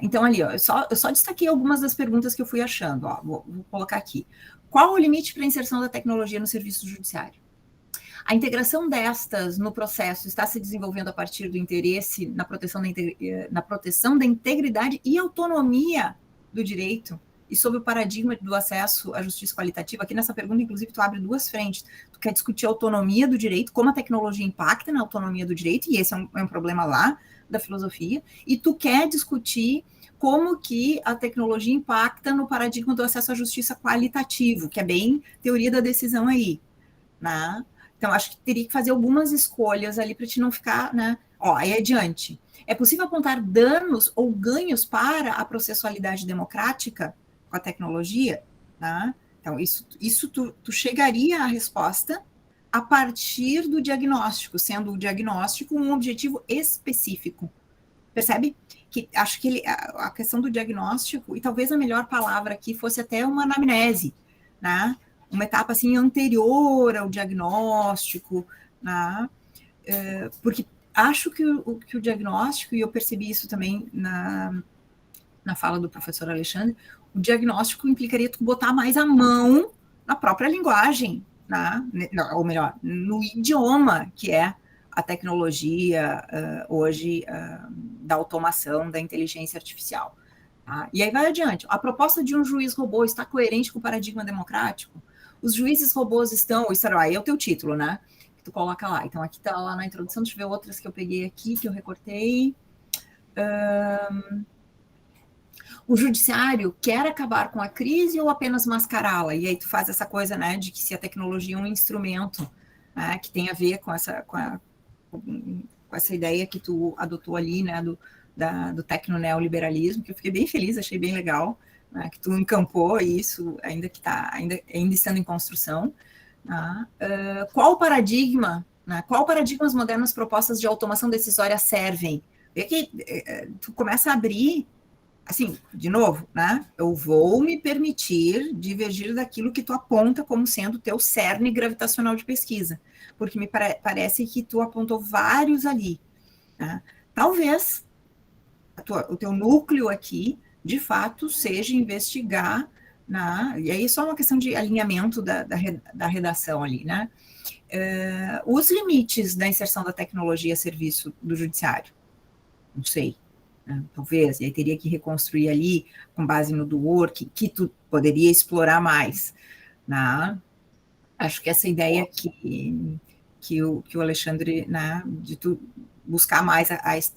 Speaker 4: Então, ali, eu só destaquei algumas das perguntas que eu fui achando. Vou colocar aqui. Qual o limite para a inserção da tecnologia no serviço judiciário? A integração destas no processo está se desenvolvendo a partir do interesse na proteção da integridade e autonomia do direito e sob o paradigma do acesso à justiça qualitativa. Aqui nessa pergunta, inclusive, tu abre 2 frentes. Tu quer discutir a autonomia do direito, como a tecnologia impacta na autonomia do direito, e esse é um problema lá da filosofia, e tu quer discutir como que a tecnologia impacta no paradigma do acesso à justiça qualitativo, que é bem teoria da decisão aí, né? Então, acho que teria que fazer algumas escolhas ali para te não ficar, né? Aí adiante. É possível apontar danos ou ganhos para a processualidade democrática com a tecnologia? Né? Então, isso tu chegaria à resposta, a partir do diagnóstico, sendo o diagnóstico um objetivo específico. Percebe? Que acho que a questão do diagnóstico, e talvez a melhor palavra aqui fosse até uma anamnese, né? Uma etapa assim anterior ao diagnóstico, né? Porque acho que o diagnóstico, e eu percebi isso também na fala do professor Alexandre, o diagnóstico implicaria tu botar mais a mão na própria linguagem, né? Ou melhor, no idioma que é a tecnologia hoje da automação, da inteligência artificial. Tá? E aí vai adiante. A proposta de um juiz robô está coerente com o paradigma democrático? Os juízes robôs estão... Isso aí é o teu título, né? Que tu coloca lá. Então, aqui está lá na introdução. Deixa eu ver outras que eu peguei aqui, que eu recortei. O judiciário quer acabar com a crise ou apenas mascará-la? E aí tu faz essa coisa, né, de que se a tecnologia é um instrumento, né, que tem a ver com essa ideia que tu adotou ali, né, do tecno-neoliberalismo, que eu fiquei bem feliz, achei bem legal, né, que tu encampou isso, ainda estando em construção. Né? Qual paradigma, né, qual paradigmas modernos propostas de automação decisória servem? Vê que tu começa a abrir, assim, de novo, né? Eu vou me permitir divergir daquilo que tu aponta como sendo teu cerne gravitacional de pesquisa, porque me parece que tu apontou vários ali. Né? Talvez o teu núcleo aqui, de fato, seja investigar, né? E aí só uma questão de alinhamento da redação ali, né? Os limites da inserção da tecnologia a serviço do judiciário. Não sei. Talvez, e aí teria que reconstruir ali, com base no do work, que tu poderia explorar mais, né? Acho que essa ideia que o Alexandre, né, de tu buscar mais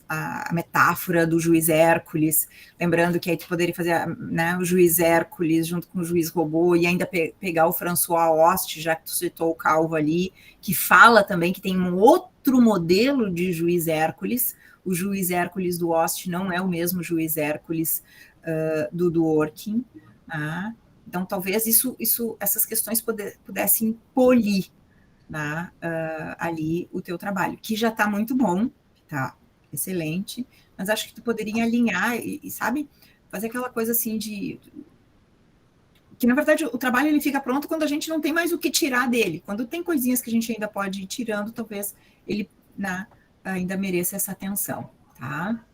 Speaker 4: a metáfora do juiz Hércules, lembrando que aí tu poderia fazer, né, o juiz Hércules junto com o juiz robô, e ainda pegar o François Hoste, já que tu citou o Calvo ali, que fala também que tem um outro modelo de juiz Hércules. O juiz Hércules do Hoste não é o mesmo juiz Hércules do Dworkin. Né? Então, talvez essas questões pudessem polir, né, ali o teu trabalho, que já está muito bom, está excelente, mas acho que tu poderia alinhar e, sabe, fazer aquela coisa assim de... Que, na verdade, o trabalho ele fica pronto quando a gente não tem mais o que tirar dele. Quando tem coisinhas que a gente ainda pode ir tirando, talvez ele... Né, ainda mereça essa atenção, tá?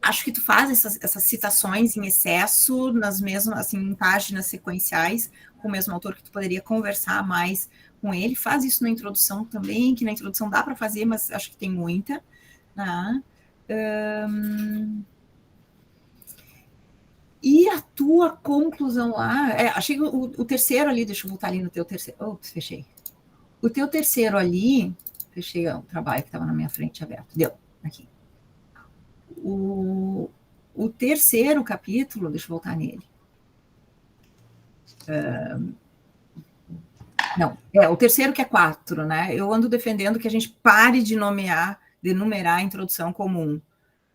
Speaker 4: Acho que tu faz essas citações em excesso, nas mesmas, assim, em páginas sequenciais, com o mesmo autor, que tu poderia conversar mais com ele. Faz isso na introdução também, que na introdução dá para fazer, mas acho que tem muita. Tá? E a tua conclusão lá... achei que o terceiro ali, deixa eu voltar ali no teu terceiro... Ops, fechei. O teu terceiro ali, fechei o trabalho que estava na minha frente aberto, deu, aqui. O terceiro capítulo, deixa eu voltar nele. O terceiro que é 4, né? Eu ando defendendo que a gente pare de numerar a introdução comum.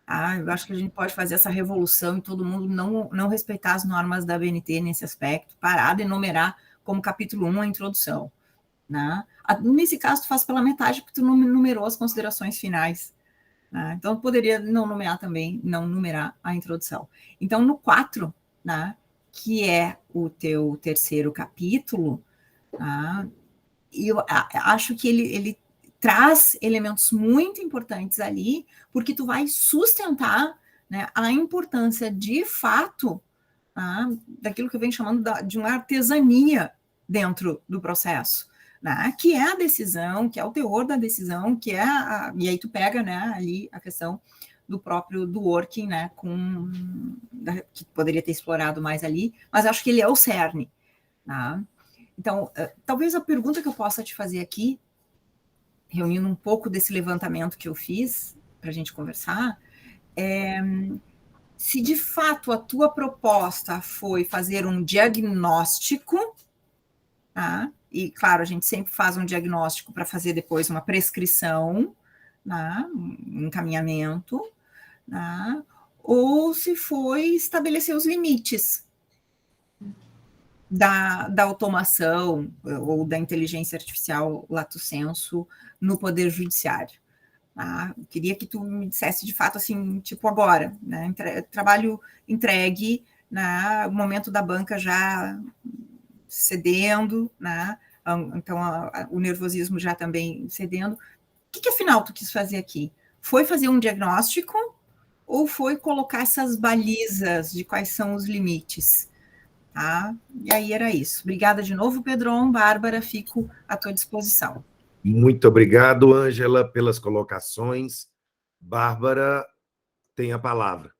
Speaker 4: Tá? Eu acho que a gente pode fazer essa revolução e todo mundo não respeitar as normas da BNT nesse aspecto, parar de numerar como capítulo 1 a introdução. Né? Nesse caso, tu faz pela metade, porque tu não numerou as considerações finais. Né? Então, poderia não numerar a introdução. Então, no 4, né, que é o teu terceiro capítulo, tá, eu acho que ele traz elementos muito importantes ali, porque tu vai sustentar, né, a importância, de fato, tá, daquilo que eu venho chamando de uma artesania dentro do processo. Né, que é a decisão, que é o teor da decisão, que é e aí tu pega, né, ali a questão do próprio Dworkin, né, que poderia ter explorado mais ali, mas acho que ele é o cerne. Tá? Então, talvez a pergunta que eu possa te fazer aqui, reunindo um pouco desse levantamento que eu fiz, para a gente conversar, se de fato a tua proposta foi fazer um diagnóstico, tá? E, claro, a gente sempre faz um diagnóstico para fazer depois uma prescrição, né? Um encaminhamento, né? Ou se foi estabelecer os limites. da automação ou da inteligência artificial lato sensu no Poder Judiciário. Tá? Eu queria que tu me dissesse de fato assim, tipo agora, né? Trabalho entregue, né? O momento da banca já cedendo, né? Então o nervosismo já também cedendo. O que afinal tu quis fazer aqui? Foi fazer um diagnóstico ou foi colocar essas balizas de quais são os limites? Tá? E aí era isso. Obrigada de novo, Pedron. Bárbara, fico à tua disposição.
Speaker 1: Muito obrigado, Ângela, pelas colocações. Bárbara tem a palavra.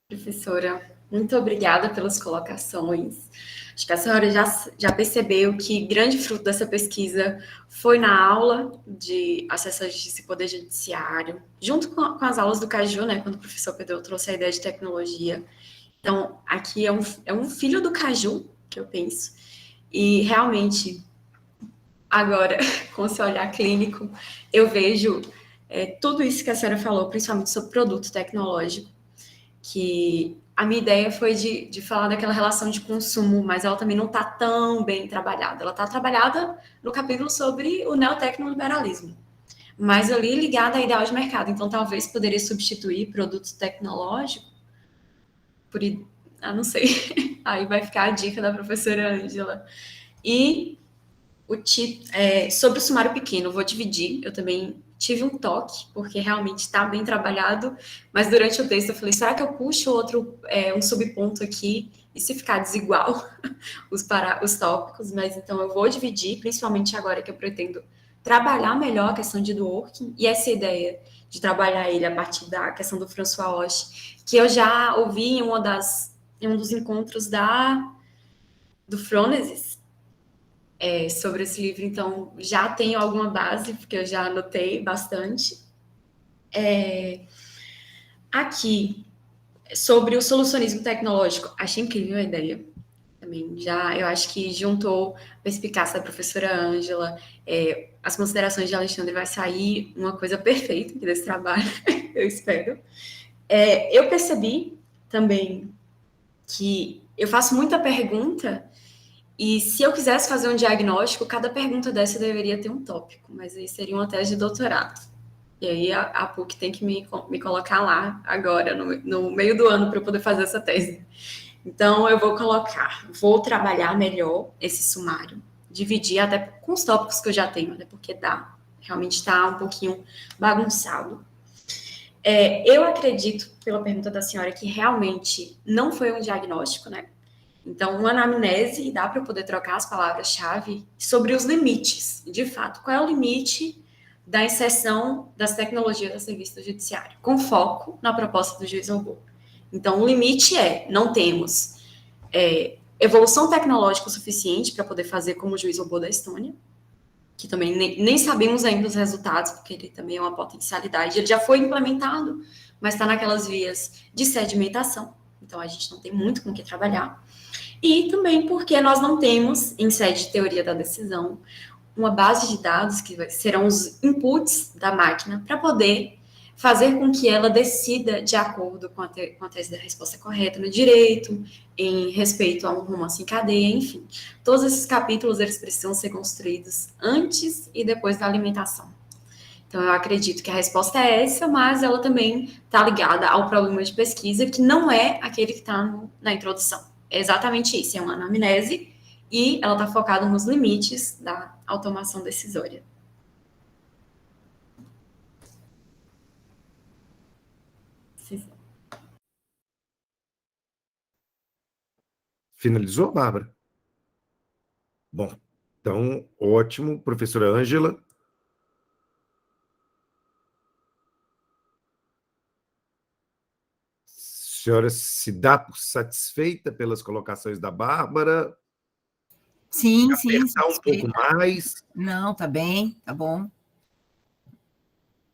Speaker 2: Professora, muito obrigada pelas colocações. Acho que a senhora já percebeu que grande fruto dessa pesquisa foi na aula de acesso à justiça e poder judiciário, junto com as aulas do Caju, né, quando o professor Pedro trouxe a ideia de tecnologia. Então, aqui é um filho do Caju, que eu penso, e realmente, agora, com esse olhar clínico, eu vejo tudo isso que a senhora falou, principalmente sobre produto tecnológico, que a minha ideia foi de falar daquela relação de consumo, mas ela também não está tão bem trabalhada. Ela está trabalhada no capítulo sobre o neotecnoliberalismo, mas ali ligada à ideal de mercado. Então, talvez poderia substituir produto tecnológico por... não sei. Aí vai ficar a dica da professora Ângela. E sobre o sumário pequeno, vou dividir. Eu também tive um toque, porque realmente está bem trabalhado, mas durante o texto eu falei, será que eu puxo um subponto aqui, e se ficar desigual os tópicos? Mas então eu vou dividir, principalmente agora que eu pretendo trabalhar melhor a questão de Dworkin, e essa ideia de trabalhar ele a partir da questão do François Hoche, que eu já ouvi em um dos encontros do Phronesis, sobre esse livro, então já tenho alguma base, porque eu já anotei bastante. Aqui, sobre o solucionismo tecnológico, achei incrível a ideia. Também eu acho que juntou a perspicácia da professora Ângela, as considerações de Alexandre, vai sair uma coisa perfeita desse trabalho, eu espero. Eu percebi também que eu faço muita pergunta, e se eu quisesse fazer um diagnóstico, cada pergunta dessa deveria ter um tópico, mas aí seria uma tese de doutorado. E aí a PUC tem que me colocar lá agora, no meio do ano, para eu poder fazer essa tese. Então, eu vou trabalhar melhor esse sumário, dividir até com os tópicos que eu já tenho, até porque realmente está um pouquinho bagunçado. Eu acredito, pela pergunta da senhora, que realmente não foi um diagnóstico, né? Então, uma anamnese, dá para eu poder trocar as palavras-chave sobre os limites. De fato, qual é o limite da inserção das tecnologias a serviço do judiciário, com foco na proposta do juiz robô. Então, o limite não temos evolução tecnológica o suficiente para poder fazer como o juiz robô da Estônia, que também nem sabemos ainda os resultados, porque ele também é uma potencialidade. Ele já foi implementado, mas está naquelas vias de sedimentação. Então, a gente não tem muito com o que trabalhar. E também porque nós não temos, em sede de teoria da decisão, uma base de dados que serão os inputs da máquina para poder fazer com que ela decida de acordo com a tese da resposta correta no direito, em respeito a um romance em cadeia, enfim. Todos esses capítulos, eles precisam ser construídos antes e depois da alimentação. Então, eu acredito que a resposta é essa, mas ela também está ligada ao problema de pesquisa, que não é aquele que está na introdução. É exatamente isso, é uma anamnese, e ela está focada nos limites da automação decisória.
Speaker 1: Finalizou, Bárbara? Bom, então, ótimo. Professora Ângela. A senhora se dá por satisfeita pelas colocações da Bárbara?
Speaker 4: Sim,
Speaker 1: apertar um pouco mais?
Speaker 4: Não, tá bem, tá bom.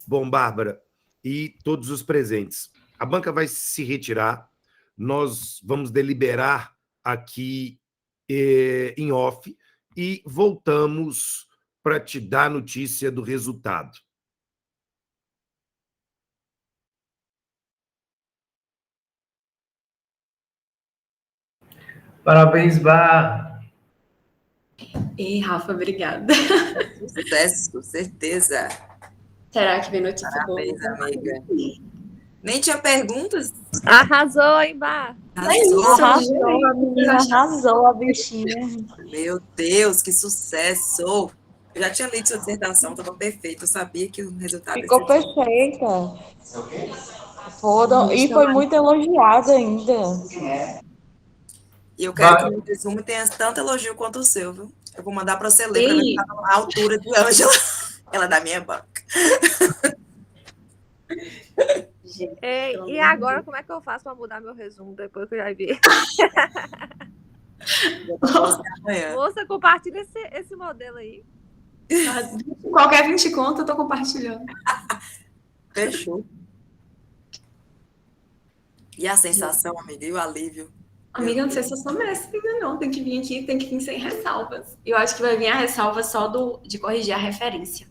Speaker 1: Bom, Bárbara, e todos os presentes. A banca vai se retirar, nós vamos deliberar aqui em off e voltamos para te dar notícia do resultado.
Speaker 5: Parabéns, Bá.
Speaker 2: E Rafa, obrigada.
Speaker 6: Sucesso, certeza.
Speaker 2: Será que vem notícia
Speaker 6: Parabéns,
Speaker 2: boa?
Speaker 6: amiga. Nem tinha perguntas?
Speaker 7: Arrasou, hein, Bá?
Speaker 2: Arrasou,
Speaker 8: A menina arrasou, a bichinha.
Speaker 6: Meu Deus, que sucesso! Eu já tinha lido sua dissertação, estava perfeito. Eu sabia que o resultado ia
Speaker 8: Ficou
Speaker 6: ser
Speaker 8: perfeita. E foi muito elogiada ainda.
Speaker 6: E eu quero que o meu resumo tenha tanto elogio quanto o seu, viu? Eu vou mandar para você ler, para ver se tá na altura de Ângela. Ela é da minha banca.
Speaker 7: Ei, e agora, como é que eu faço para mudar meu resumo depois que eu já vi?
Speaker 6: Amanhã.
Speaker 7: Moça, compartilha esse modelo aí.
Speaker 2: Qualquer 20 conto, eu tô compartilhando.
Speaker 6: Fechou. E a sensação, amiga? E o alívio?
Speaker 2: Amiga, eu não sei se eu sou mestre ainda não. Tem que vir aqui, tem que vir sem ressalvas. Eu acho que vai vir a ressalva só de corrigir a referência.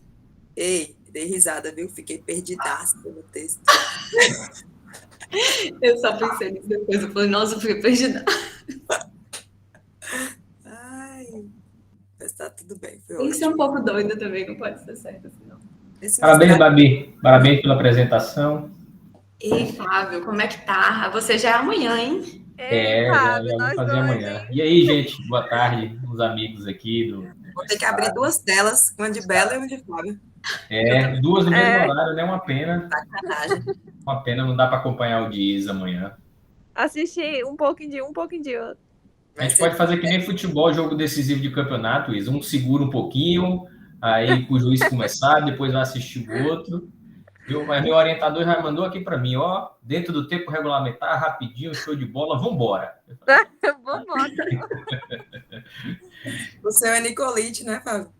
Speaker 6: Ei, dei risada, viu? Fiquei perdidaça no texto.
Speaker 2: Eu só pensei nisso depois. Eu falei, nossa, eu fiquei perdida.
Speaker 6: Ai, mas tá tudo bem. Foi
Speaker 2: Tem que ser
Speaker 6: ótimo.
Speaker 2: um pouco doida também, não pode ser certo assim, não.
Speaker 5: Parabéns, Babi. Parabéns pela apresentação.
Speaker 2: Ei, Fábio, como é que tá? Você já é amanhã, hein?
Speaker 7: Ei, Fábio,
Speaker 5: já vou
Speaker 7: nós
Speaker 5: fazer
Speaker 7: dois,
Speaker 5: amanhã.
Speaker 7: hein?
Speaker 5: E aí, gente, boa tarde, os amigos aqui do
Speaker 6: Vou ter que abrir duas telas, uma de Bela e uma de Fábio.
Speaker 5: duas no mesmo horário, né? Uma pena.
Speaker 6: Sacanagem.
Speaker 5: Uma pena, não dá para acompanhar o Dias amanhã.
Speaker 7: Assistir um pouquinho de um pouquinho de outro.
Speaker 5: A gente pode fazer que nem futebol, jogo decisivo de campeonato, Isa. Um segura um pouquinho, aí pro juiz começar, depois vai assistir o outro. Mas meu orientador já mandou aqui para mim, ó, dentro do tempo regulamentar, rapidinho, show de bola, vambora.
Speaker 7: Vambora.
Speaker 6: O seu é Nicolite, né, Fábio?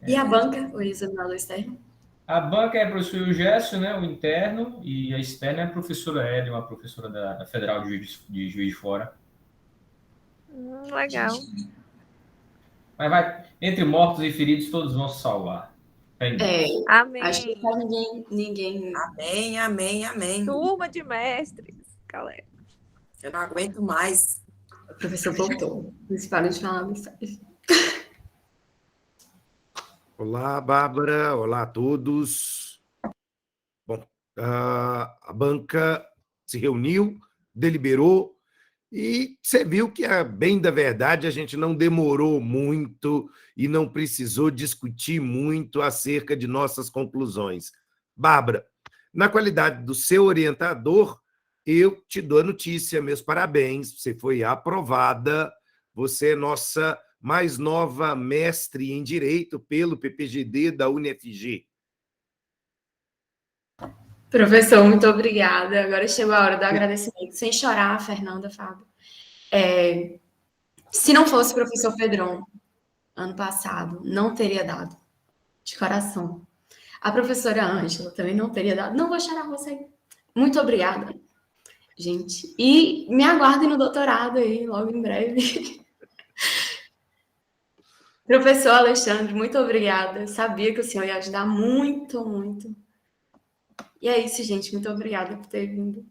Speaker 2: E a banca, o examinador externo?
Speaker 5: A banca é o professor Gerson, né, o interno, e a externa é a professora Hélio, uma professora da Federal de Juiz de Fora.
Speaker 7: Legal.
Speaker 5: Mas vai, entre mortos e feridos, todos vão se salvar.
Speaker 7: Amém.
Speaker 2: Acho que não tá ninguém.
Speaker 6: Amém, amém, amém.
Speaker 7: Turma de mestres, galera.
Speaker 6: Eu não aguento mais.
Speaker 2: O professor voltou. Eles param de falar a mensagem.
Speaker 1: Olá, Bárbara. Olá a todos. Bom, a banca se reuniu, deliberou e você viu que, a bem da verdade, a gente não demorou muito e não precisou discutir muito acerca de nossas conclusões. Bárbara, na qualidade do seu orientador, eu te dou a notícia, meus parabéns, você foi aprovada, você é nossa mais nova mestre em Direito pelo PPGD da UniFG.
Speaker 2: Professor, muito obrigada. Agora chegou a hora do agradecimento. Sem chorar, Fernanda, Fábio. Se não fosse o professor Pedron, ano passado, não teria dado. De coração. A professora Ângela também não teria dado. Não vou chorar você. Muito obrigada, gente. E me aguardem no doutorado aí, logo em breve. Professor Alexandre, muito obrigada. Eu sabia que o senhor ia ajudar muito, muito. E é isso, gente. Muito obrigada por ter vindo.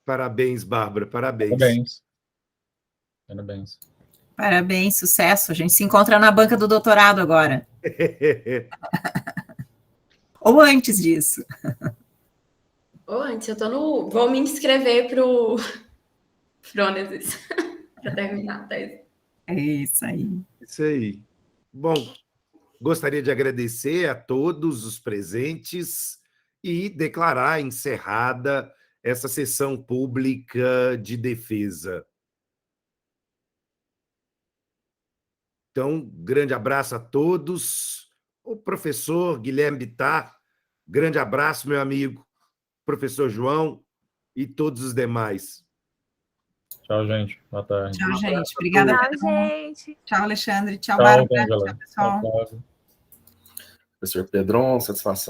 Speaker 1: Parabéns, Bárbara. Parabéns.
Speaker 3: Parabéns. Parabéns.
Speaker 4: Parabéns, sucesso. A gente se encontra na banca do doutorado agora. Ou antes disso.
Speaker 2: Ou antes, eu tô no... Vou me inscrever pro Frônesis para terminar a tese.
Speaker 4: É isso aí.
Speaker 1: Isso aí. Bom, gostaria de agradecer a todos os presentes e declarar encerrada essa sessão pública de defesa. Então, grande abraço a todos. O professor Guilherme Bittar, grande abraço, meu amigo, professor João e todos os demais.
Speaker 3: Tchau, gente. Boa tarde.
Speaker 4: Tchau, gente. Obrigada.
Speaker 7: Tchau, gente.
Speaker 4: Tchau, Alexandre. Tchau,
Speaker 3: Tchau,
Speaker 4: Bárbara.
Speaker 3: Angela.
Speaker 4: Tchau, pessoal.
Speaker 3: Tchau, Flávio.
Speaker 9: Professor Pedron, satisfação.